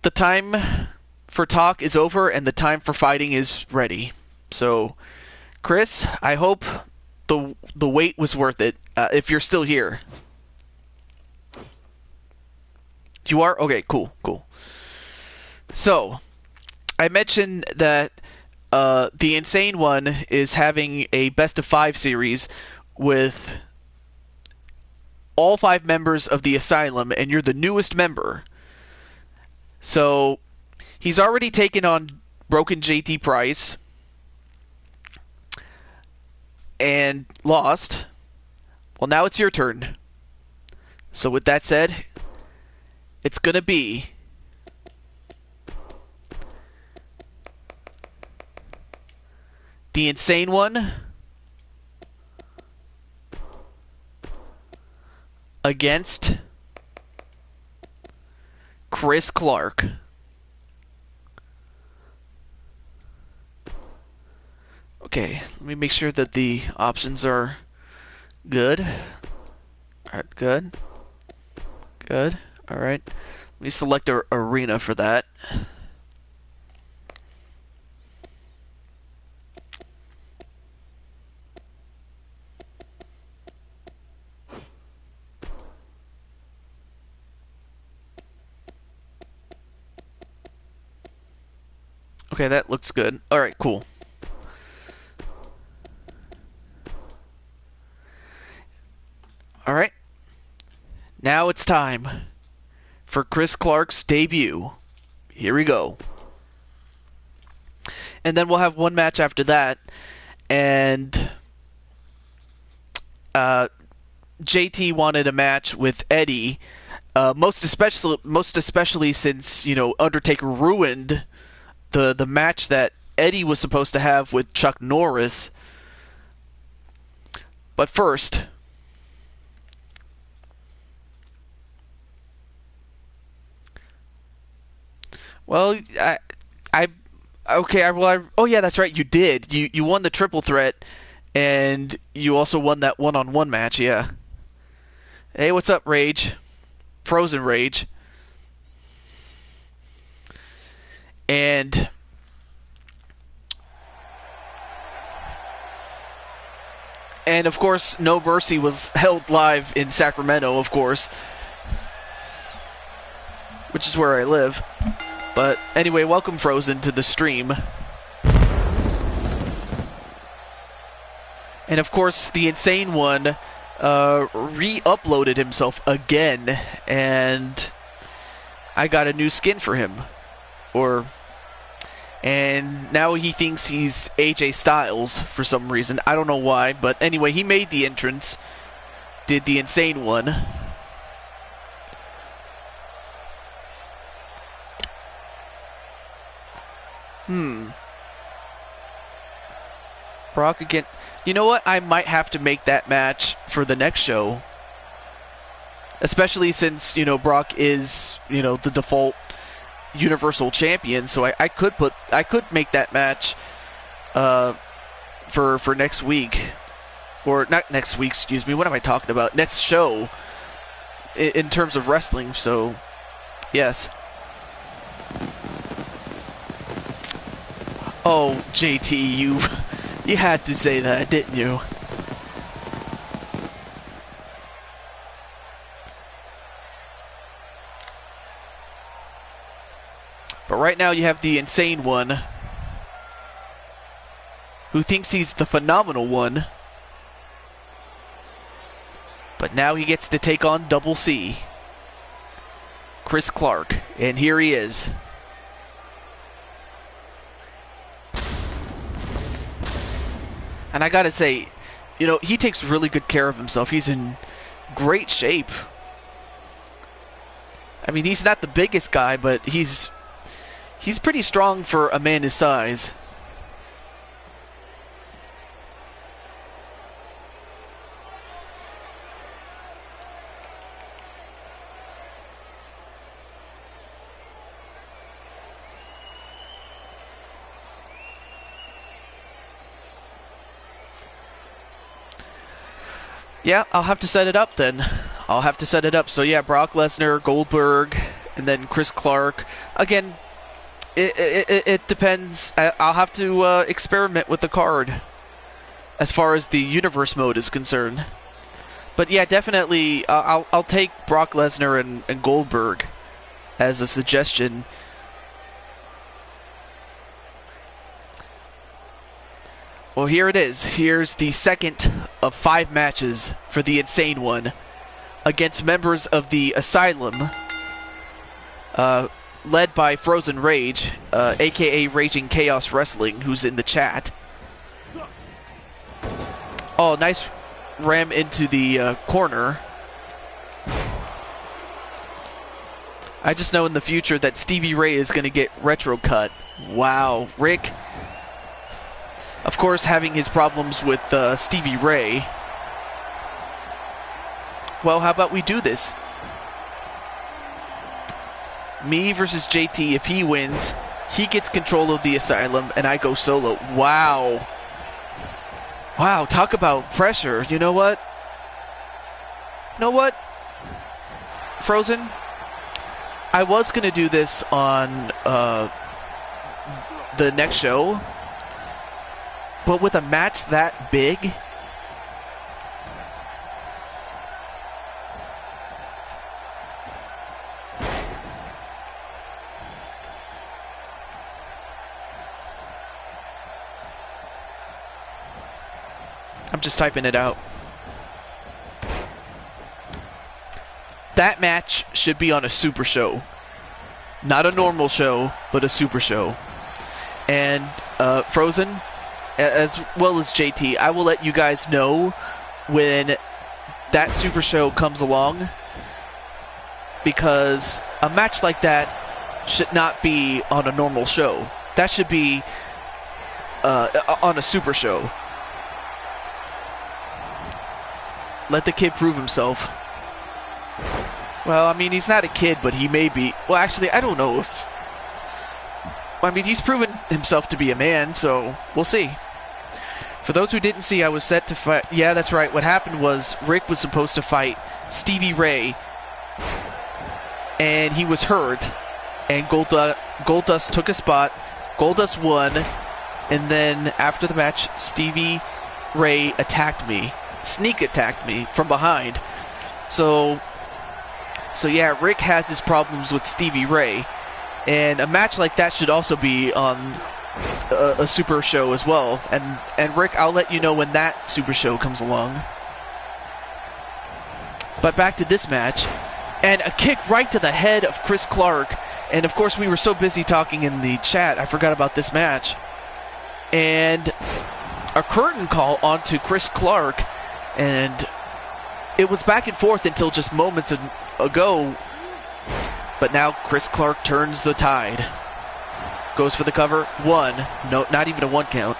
the time for talk is over and the time for fighting is ready. So, Chris, I hope the wait was worth it, if you're still here. You are? Okay, cool. So, I mentioned that the Insane One is having a best of 5 series with all 5 members of the Asylum, and you're the newest member. So, he's already taken on Broken JT Price and lost. Well, now it's your turn. So with that said, it's going to be the Insane One against Chris Clark. Okay, let me make sure that the options are good. Alright, good. Good. Alright. Let me select an arena for that. Okay, that looks good. Alright, cool. Alright. Now it's time for Chris Clark's debut. Here we go. And then we'll have one match after that. And JT wanted a match with Eddie. Most especially since, Undertaker ruined the match that Eddie was supposed to have with Chuck Norris. But first, well, oh yeah, that's right, you did. You won the triple threat, and you also won that one-on-one match, yeah. Hey, what's up, Rage? Frozen Rage. And of course, No Mercy was held live in Sacramento, of course, which is where I live. But anyway, welcome Frozen to the stream. And of course, the Insane One re-uploaded himself again, and I got a new skin for him. And now he thinks he's AJ Styles for some reason. I don't know why, but anyway, he made the entrance. Did the Insane One. Brock again. You know what? I might have to make that match for the next show. especially since, Brock is, the default Universal Champion. So I could make that match for next week, or not next week. Excuse me. What am I talking about? Next show in terms of wrestling. So yes. Oh, JT, you had to say that, didn't you? But right now you have the Insane One, who thinks he's the Phenomenal One. But now he gets to take on Double C, Chris Clark, and here he is. And I gotta say, he takes really good care of himself. He's in great shape. I mean, he's not the biggest guy, but he's pretty strong for a man his size. Yeah, I'll have to set it up then. I'll have to set it up. So yeah, Brock Lesnar, Goldberg, and then Chris Clark. Again, it depends. I'll have to experiment with the card as far as the universe mode is concerned. But yeah, definitely, I'll take Brock Lesnar and Goldberg as a suggestion. Well, here it is. Here's the second of 5 matches for the Insane One against members of the Asylum, led by Frozen Rage, aka Raging Chaos Wrestling, who's in the chat. Oh, nice ram into the corner. I just know in the future that Stevie Ray is going to get retro cut. Wow. Rick, of course, having his problems with Stevie Ray. Well, how about we do this? Me versus JT. If he wins, he gets control of the Asylum, and I go solo. Wow. Wow, talk about pressure. You know what? Frozen? I was going to do this on the next show, but with a match that big, I'm just typing it out. That match should be on a super show. Not a normal show, but a super show. And Frozen, as well as JT, I will let you guys know when that super show comes along, because a match like that should not be on a normal show. That should be on a super show. Let the kid prove himself. Well, I mean, he's not a kid, but he may be. Well, actually, I don't know if... I mean, he's proven himself to be a man, so we'll see. For those who didn't see, I was set to fight... Yeah, that's right. What happened was Rick was supposed to fight Stevie Ray, and he was hurt, and Goldust took a spot. Goldust won, and then after the match, Stevie Ray attacked me. Sneak attacked me from behind. So yeah, Rick has his problems with Stevie Ray, and a match like that should also be on a super show as well. And Rick, I'll let you know when that super show comes along. But back to this match, and a kick right to the head of Chris Clark. And of course, we were so busy talking in the chat, I forgot about this match. And a curtain call onto Chris Clark. And it was back and forth until just moments ago. But now Chris Clark turns the tide. Goes for the cover. 1. No, not even a 1 count.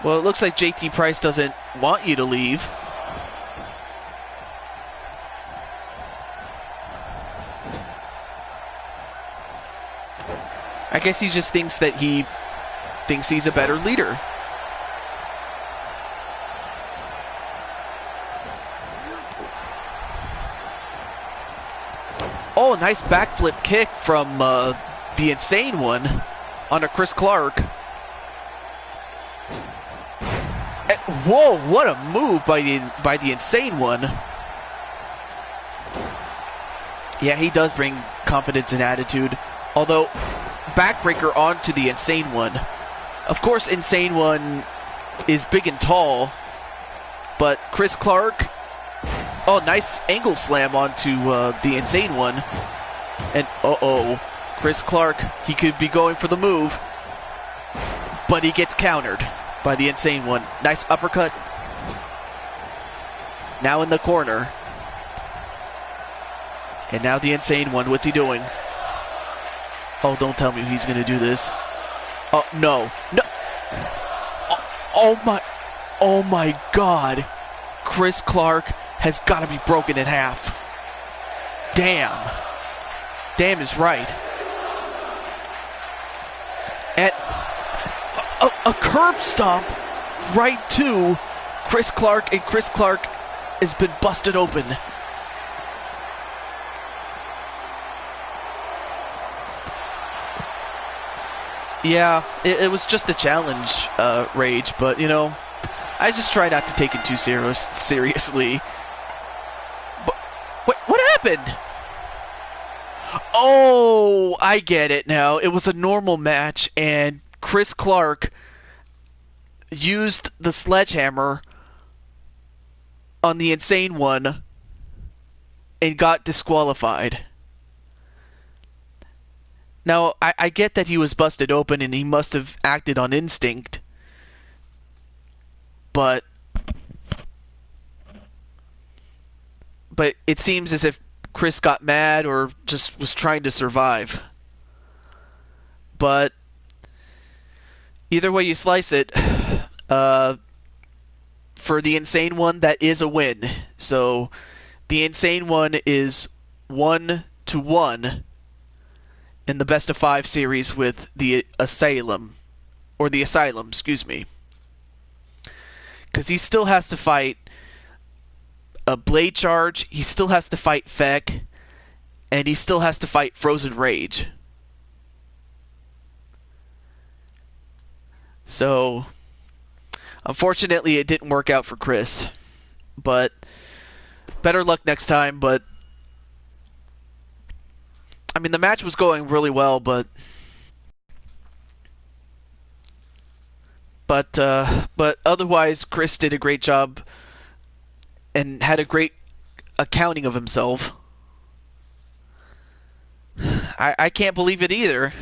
Well, it looks like JT Price doesn't want you to leave. I guess he just thinks that he's a better leader. Oh, nice backflip kick from the Insane One onto Chris Clark. Whoa, what a move by the Insane One. Yeah, he does bring confidence and attitude. Although, backbreaker onto the Insane One. Of course, Insane One is big and tall, but Chris Clark, oh, nice angle slam onto the Insane One. And uh-oh, Chris Clark, he could be going for the move, but he gets countered by the Insane One. Nice uppercut. Now in the corner. And now the Insane One, what's he doing? Oh, don't tell me he's going to do this. Oh, no. No. Oh my God. Chris Clark has got to be broken in half. Damn. Damn is right. And a curb stomp right to Chris Clark, and Chris Clark has been busted open. Yeah, it was just a challenge, Rage, but, you know, I just try not to take it too seriously. But, what happened? Oh, I get it now. It was a normal match, and Chris Clark used the sledgehammer on the Insane One and got disqualified. Now, I get that he was busted open and he must have acted on instinct, but it seems as if Chris got mad or just was trying to survive. But either way you slice it, for the Insane One, that is a win. So the Insane One is 1-1 in the best of 5 series with the Asylum, excuse me. Because he still has to fight a Blade Charge, he still has to fight Feck, and he still has to fight Frozen Rage. So, unfortunately, it didn't work out for Chris. But, better luck next time, but I mean, the match was going really well, but otherwise, Chris did a great job and had a great accounting of himself. I can't believe it either.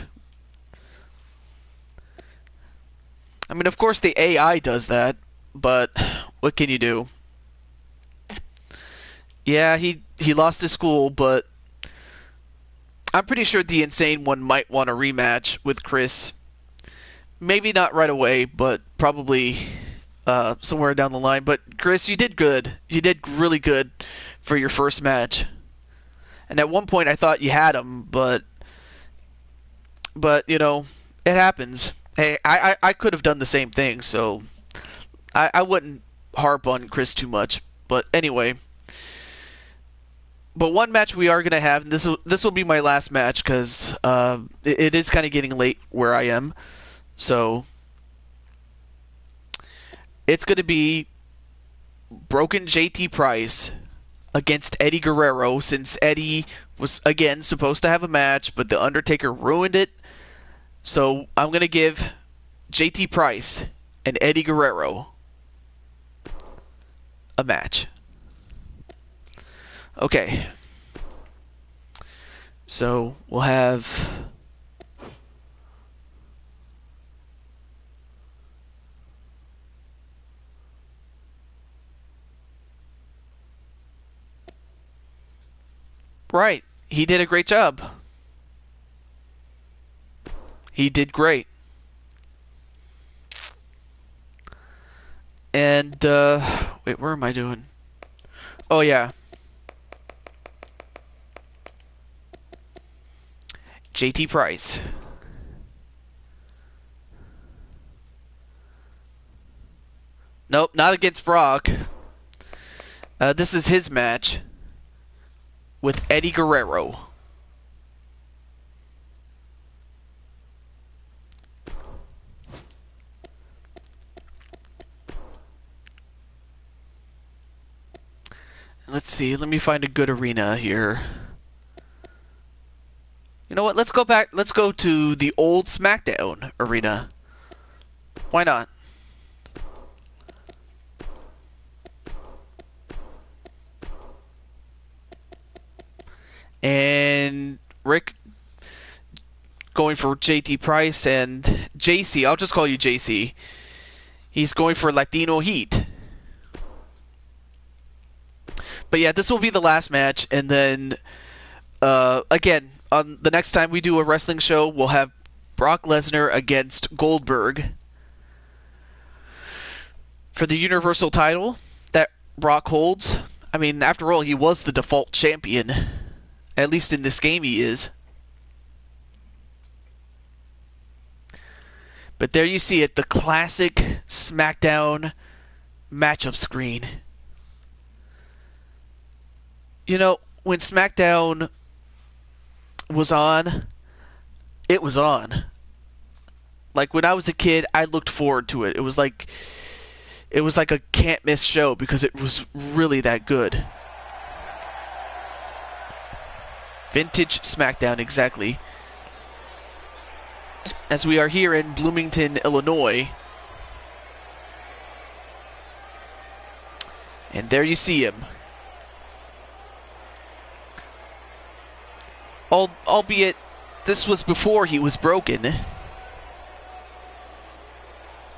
I mean, of course the AI does that, but what can you do? Yeah, he lost his school, but I'm pretty sure the Insane One might want a rematch with Chris. Maybe not right away, but probably somewhere down the line. But Chris, you did good. You did really good for your first match. And at one point I thought you had him, but you know, it happens. Hey, I could have done the same thing, so I wouldn't harp on Chris too much. But anyway. But one match we are going to have, and this will be my last match because it is kind of getting late where I am. So it's going to be Broken JT Price against Eddie Guerrero, since Eddie was, again, supposed to have a match, but The Undertaker ruined it. So I'm going to give JT Price and Eddie Guerrero a match. Okay. So we'll have right. He did a great job. He did great. And, wait, where am I doing? Oh, yeah. JT Price. Nope, not against Brock. This is his match with Eddie Guerrero. Let's see, let me find a good arena here. You know what, let's go back, let's go to the old SmackDown arena. Why not? And Rick going for JT Price and JC, I'll just call you JC. He's going for Latino Heat. But yeah, this will be the last match, and then again, on the next time we do a wrestling show, we'll have Brock Lesnar against Goldberg for the Universal title that Brock holds. I mean, after all, he was the default champion. At least in this game he is. But there you see it, the classic SmackDown matchup screen. You know, when SmackDown was on, it was on. Like, when I was a kid, I looked forward to it. It was like a can't miss show because it was really that good. Vintage SmackDown, exactly. As we are here in Bloomington, Illinois. And there you see him. Albeit, this was before he was broken.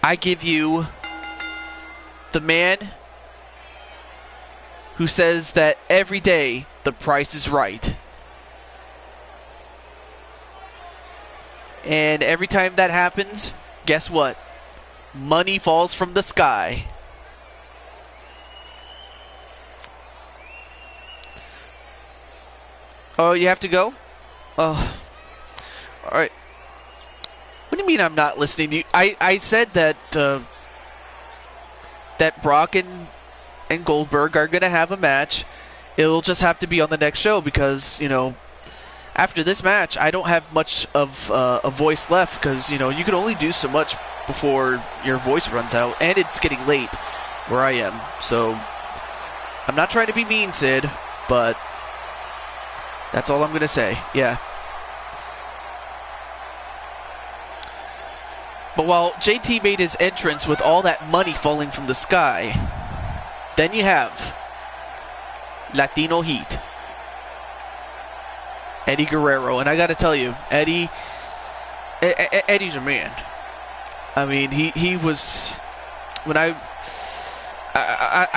I give you the man who says that every day the price is right. And every time that happens, guess what? Money falls from the sky. Oh, you have to go? Oh. Alright. What do you mean I'm not listening to you? I said that that Brock and Goldberg are going to have a match. It'll just have to be on the next show because, you know, after this match, I don't have much of a voice left because, you know, you can only do so much before your voice runs out, and it's getting late where I am. So, I'm not trying to be mean, Sid, but that's all I'm going to say. Yeah. But while JT made his entrance with all that money falling from the sky, then you have Latino Heat. Eddie Guerrero, and I gotta tell you, Eddie's a man. I mean, he was, when I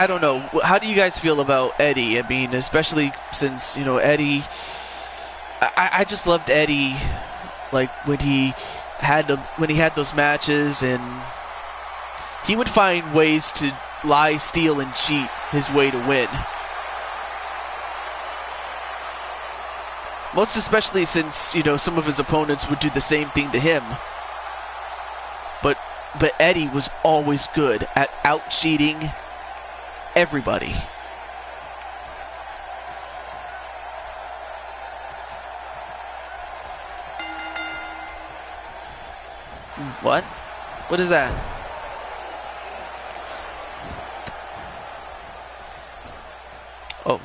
don't know, how do you guys feel about Eddie? I mean, especially since, you know, Eddie, I just loved Eddie, like, when he had those matches, and he would find ways to lie, steal, and cheat his way to win. Most especially since, you know, some of his opponents would do the same thing to him. But Eddie was always good at out-cheating everybody. What? What is that? Oh.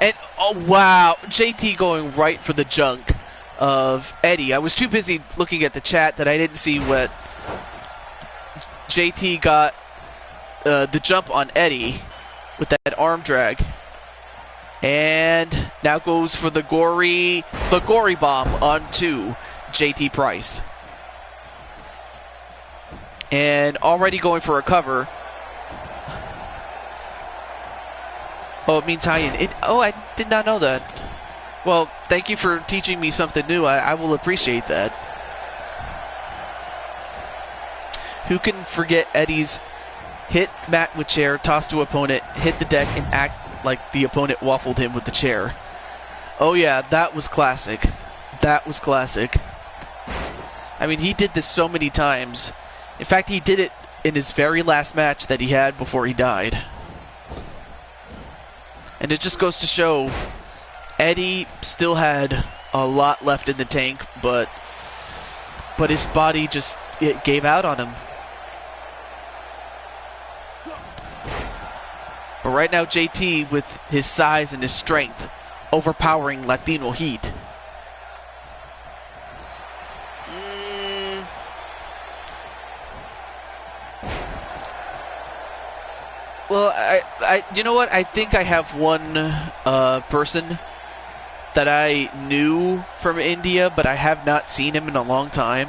And, oh wow, JT going right for the junk of Eddie. I was too busy looking at the chat that I didn't see what JT got the jump on Eddie with that arm drag. And now goes for the gory bomb onto JT Price. And already going for a cover. Oh, it means tie-in. Oh, I did not know that. Well, thank you for teaching me something new. I will appreciate that. Who can forget Eddie's hit Matt with chair, toss to opponent, hit the deck, and act like the opponent waffled him with the chair. Oh yeah, that was classic. That was classic. I mean, he did this so many times. In fact, he did it in his very last match that he had before he died. And it just goes to show Eddie still had a lot left in the tank, but his body just gave out on him. But right now, JT, with his size and his strength, overpowering Latino Heat. Well, you know what? I think I have one person that I knew from India, but I have not seen him in a long time.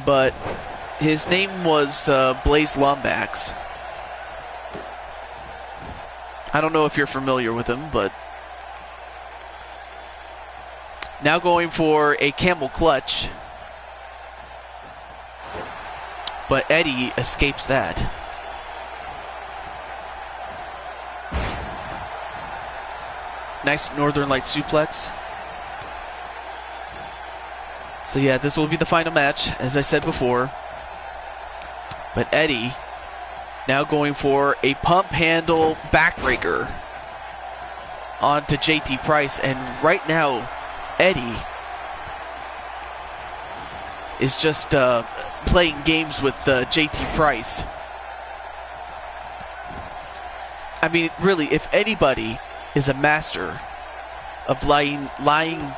But his name was Blaze Lombax. I don't know if you're familiar with him, but now going for a camel clutch. But Eddie escapes that. Nice Northern Light suplex. So yeah, this will be the final match, as I said before. But Eddie now going for a pump handle backbreaker onto JT Price. And right now, Eddie is just playing games with JT Price. I mean, really, if anybody is a master of lying,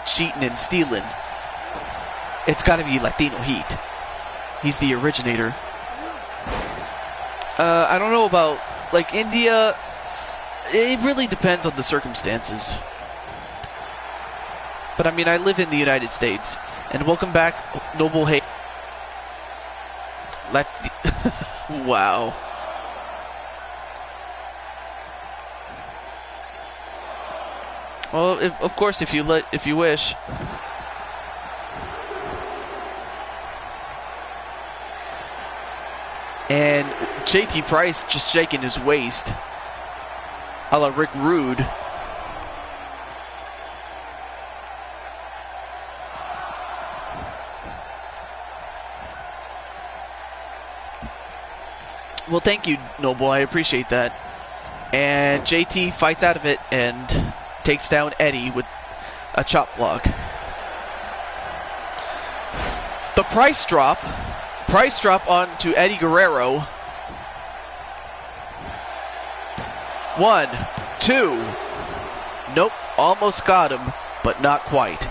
cheating, and stealing, it's got to be Latino Heat. He's the originator. I don't know about, like, India. It really depends on the circumstances. But, I mean, I live in the United States. And welcome back, Noble Hay. Wow. Well, of course, if you wish. And JT Price just shaking his waist, a la Rick Rude. Well, thank you, Noble. I appreciate that. And JT fights out of it and takes down Eddie with a chop block. The Price drop onto Eddie Guerrero. 1, 2. Nope, almost got him, but not quite.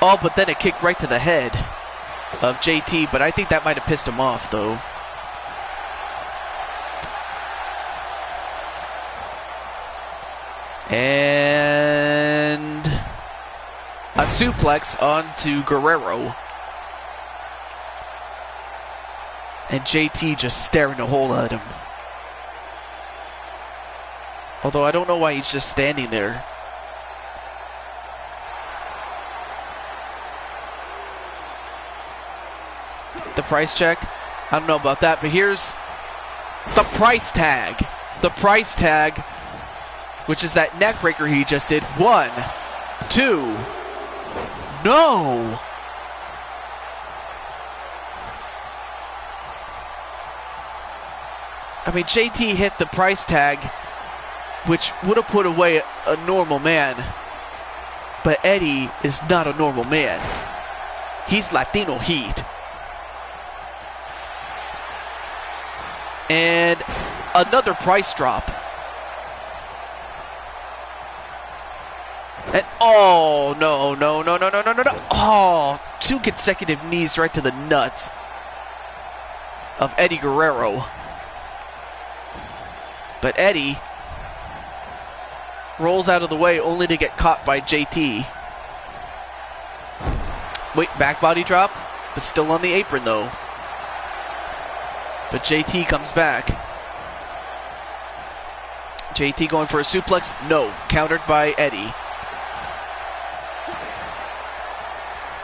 Oh, but then a kick right to the head of JT, but I think that might have pissed him off, though. And a suplex onto Guerrero. And JT just staring a hole at him. Although I don't know why he's just standing there. The price check? I don't know about that, but here's the price tag. The price tag, which is that neck breaker he just did. 1, 2. No! I mean, JT hit the price tag, which would have put away a normal man. But Eddie is not a normal man. He's Latino Heat. And another price drop. And oh, no. Oh, 2 consecutive knees right to the nuts of Eddie Guerrero. But Eddie rolls out of the way only to get caught by JT. Wait, back body drop, but still on the apron though. But JT comes back. JT going for a suplex. No, countered by Eddie.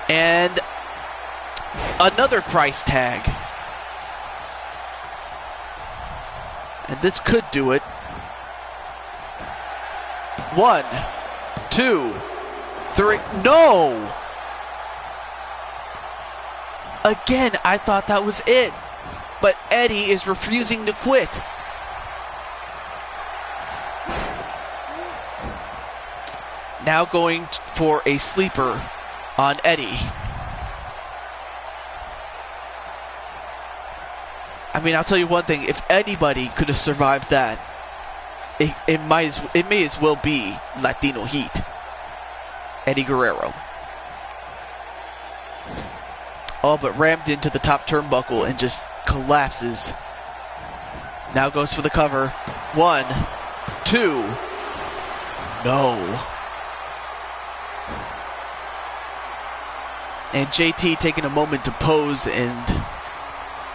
And Another price tag. And this could do it. 1, 2, 3. No! Again, I thought that was it. But Eddie is refusing to quit. Now going for a sleeper on Eddie. I mean, I'll tell you one thing. If anybody could have survived that, it may as well be Latino Heat. Eddie Guerrero. Oh, but rammed into the top turnbuckle and just collapses. Now goes for the cover. 1, 2. No. And JT taking a moment to pose and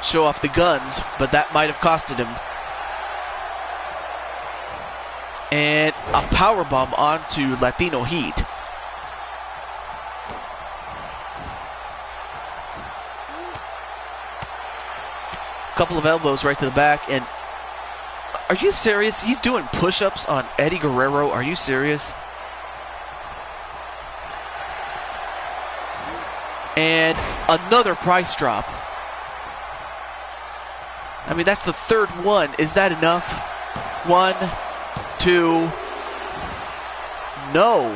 show off the guns, but that might have costed him. And a powerbomb onto Latino Heat. Couple of elbows right to the back, and are you serious? He's doing push-ups on Eddie Guerrero. Are you serious? And another price drop. I mean, that's the third one. Is that enough? 1, 2. No.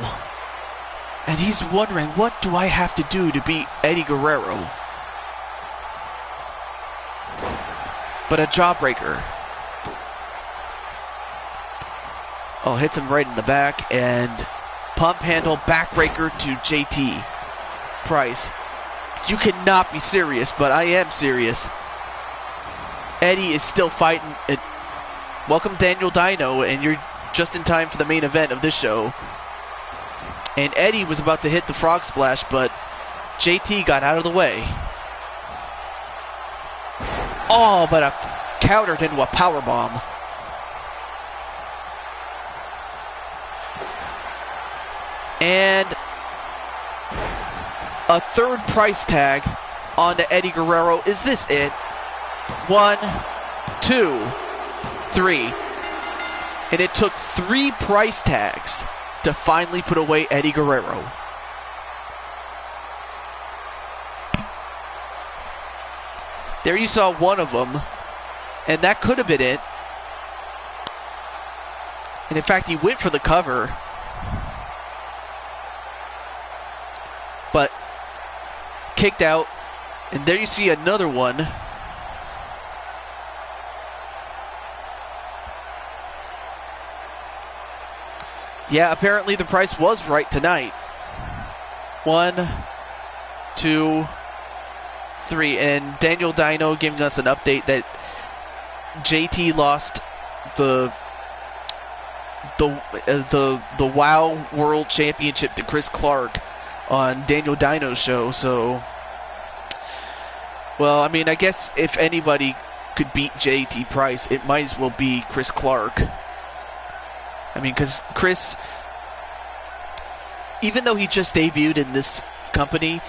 And he's wondering, what do I have to do to beat Eddie Guerrero? But a jawbreaker. Oh, hits him right in the back, and pump handle backbreaker to JT Price. You cannot be serious, but I am serious. Eddie is still fighting. Welcome Daniel Dino, and you're just in time for the main event of this show. And Eddie was about to hit the frog splash, but JT got out of the way. Oh, but a countered into a powerbomb. And a third price tag onto Eddie Guerrero. Is this it? 1, 2, 3. And it took 3 price tags to finally put away Eddie Guerrero. There you saw one of them, and that could have been it. And in fact, he went for the cover, but kicked out. And there you see another one. Yeah, apparently the price was right tonight. 1, 2, 3. And Daniel Dino giving us an update that JT lost the WoW World Championship to Chris Clark on Daniel Dino's show. So, well, I mean, I guess if anybody could beat JT Price, it might as well be Chris Clark. I mean, because Chris, even though he just debuted in this company,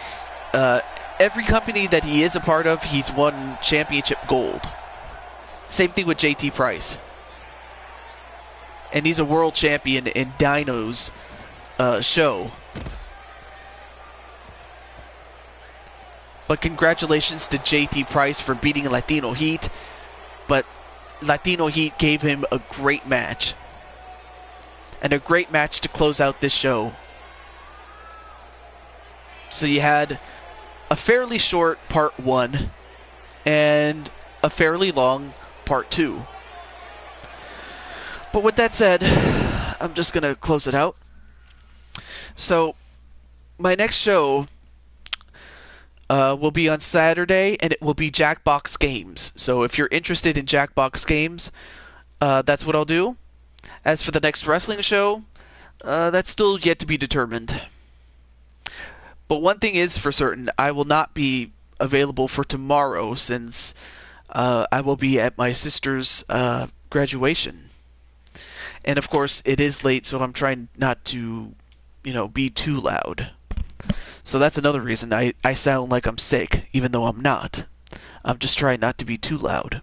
every company that he is a part of, he's won championship gold. Same thing with JT Price. And he's a world champion in Dino's show. But congratulations to JT Price for beating Latino Heat. But Latino Heat gave him a great match. And a great match to close out this show. So you had a fairly short part 1 and a fairly long part 2. But with that said, I'm just going to close it out. So my next show will be on Saturday, and it will be Jackbox Games. So if you're interested in Jackbox Games, that's what I'll do. As for the next wrestling show, that's still yet to be determined. But one thing is for certain, I will not be available for tomorrow since I will be at my sister's graduation. And of course, it is late, so I'm trying not to, be too loud. So that's another reason I sound like I'm sick, even though I'm not. I'm just trying not to be too loud.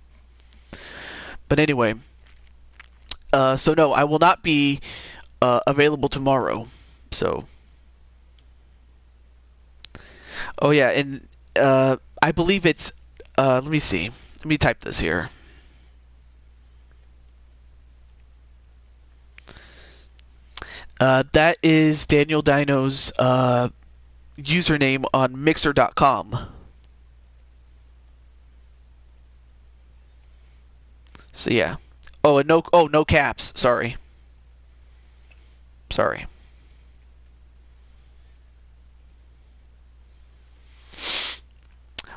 But anyway, so no, I will not be available tomorrow. So, oh yeah, and I believe it's. Let me see. Let me type this here. That is Daniel Dino's username on Mixer.com. So yeah. Oh, and no caps. Sorry.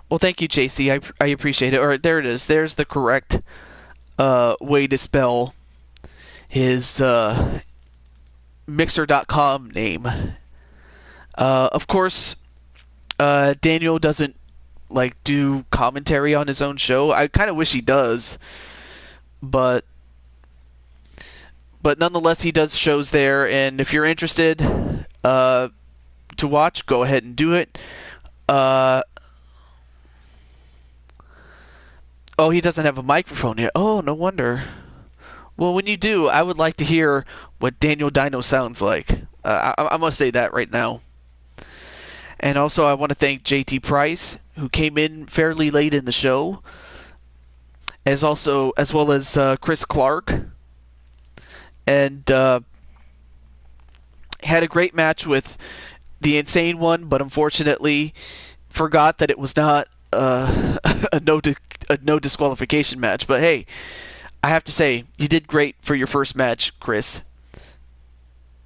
Well, thank you, JC. I appreciate it. Or there it is. There's the correct way to spell his Mixer.com name. Of course, Daniel doesn't like do commentary on his own show. I kind of wish he does, but nonetheless, he does shows there. And if you're interested to watch, go ahead and do it. Oh, he doesn't have a microphone yet. Oh, no wonder. Well, when you do, I would like to hear what Daniel Dino sounds like. I'm going to say that right now. And also, I want to thank JT Price, who came in fairly late in the show, as well as Chris Clark, and had a great match with the Insane One, but unfortunately forgot that it was not a no disqualification match. But hey, I have to say, you did great for your first match, Chris.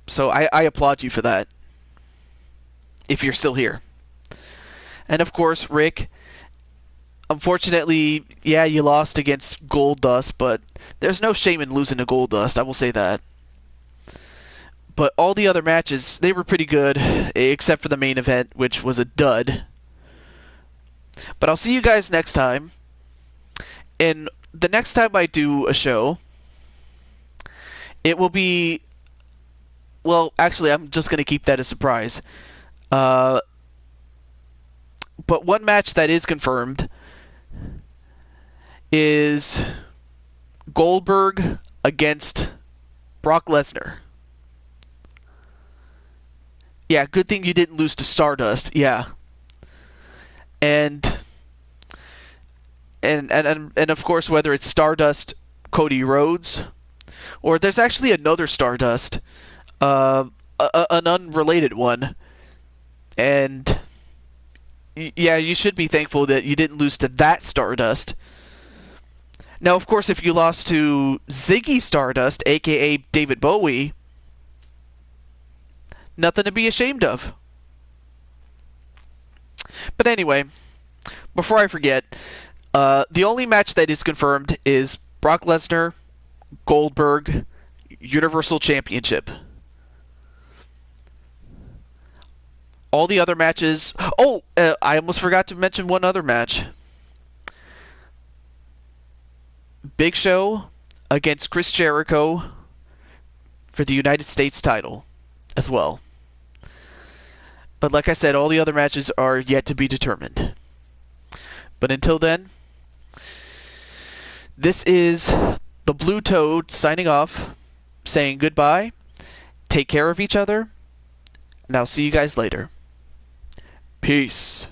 So I applaud you for that, if you're still here. And of course, Rick, unfortunately, yeah, you lost against Goldust, but there's no shame in losing to Goldust, I will say that. But all the other matches, they were pretty good, except for the main event, which was a dud. But I'll see you guys next time. And the next time I do a show, it will be... Well, actually, I'm just going to keep that a surprise. But one match that is confirmed is Goldberg against Brock Lesnar. Yeah, good thing you didn't lose to Stardust. Yeah. And of course, whether it's Stardust, Cody Rhodes, or there's actually another Stardust, an unrelated one. And yeah, you should be thankful that you didn't lose to that Stardust. Now, of course, if you lost to Ziggy Stardust, aka David Bowie, nothing to be ashamed of. But anyway, before I forget, the only match that is confirmed is Brock Lesnar, Goldberg, Universal Championship. All the other matches... Oh, I almost forgot to mention one other match. Big Show against Chris Jericho for the United States title as well. But like I said, all the other matches are yet to be determined. But until then, this is the Blue Toad signing off, saying goodbye, take care of each other, and I'll see you guys later. Peace.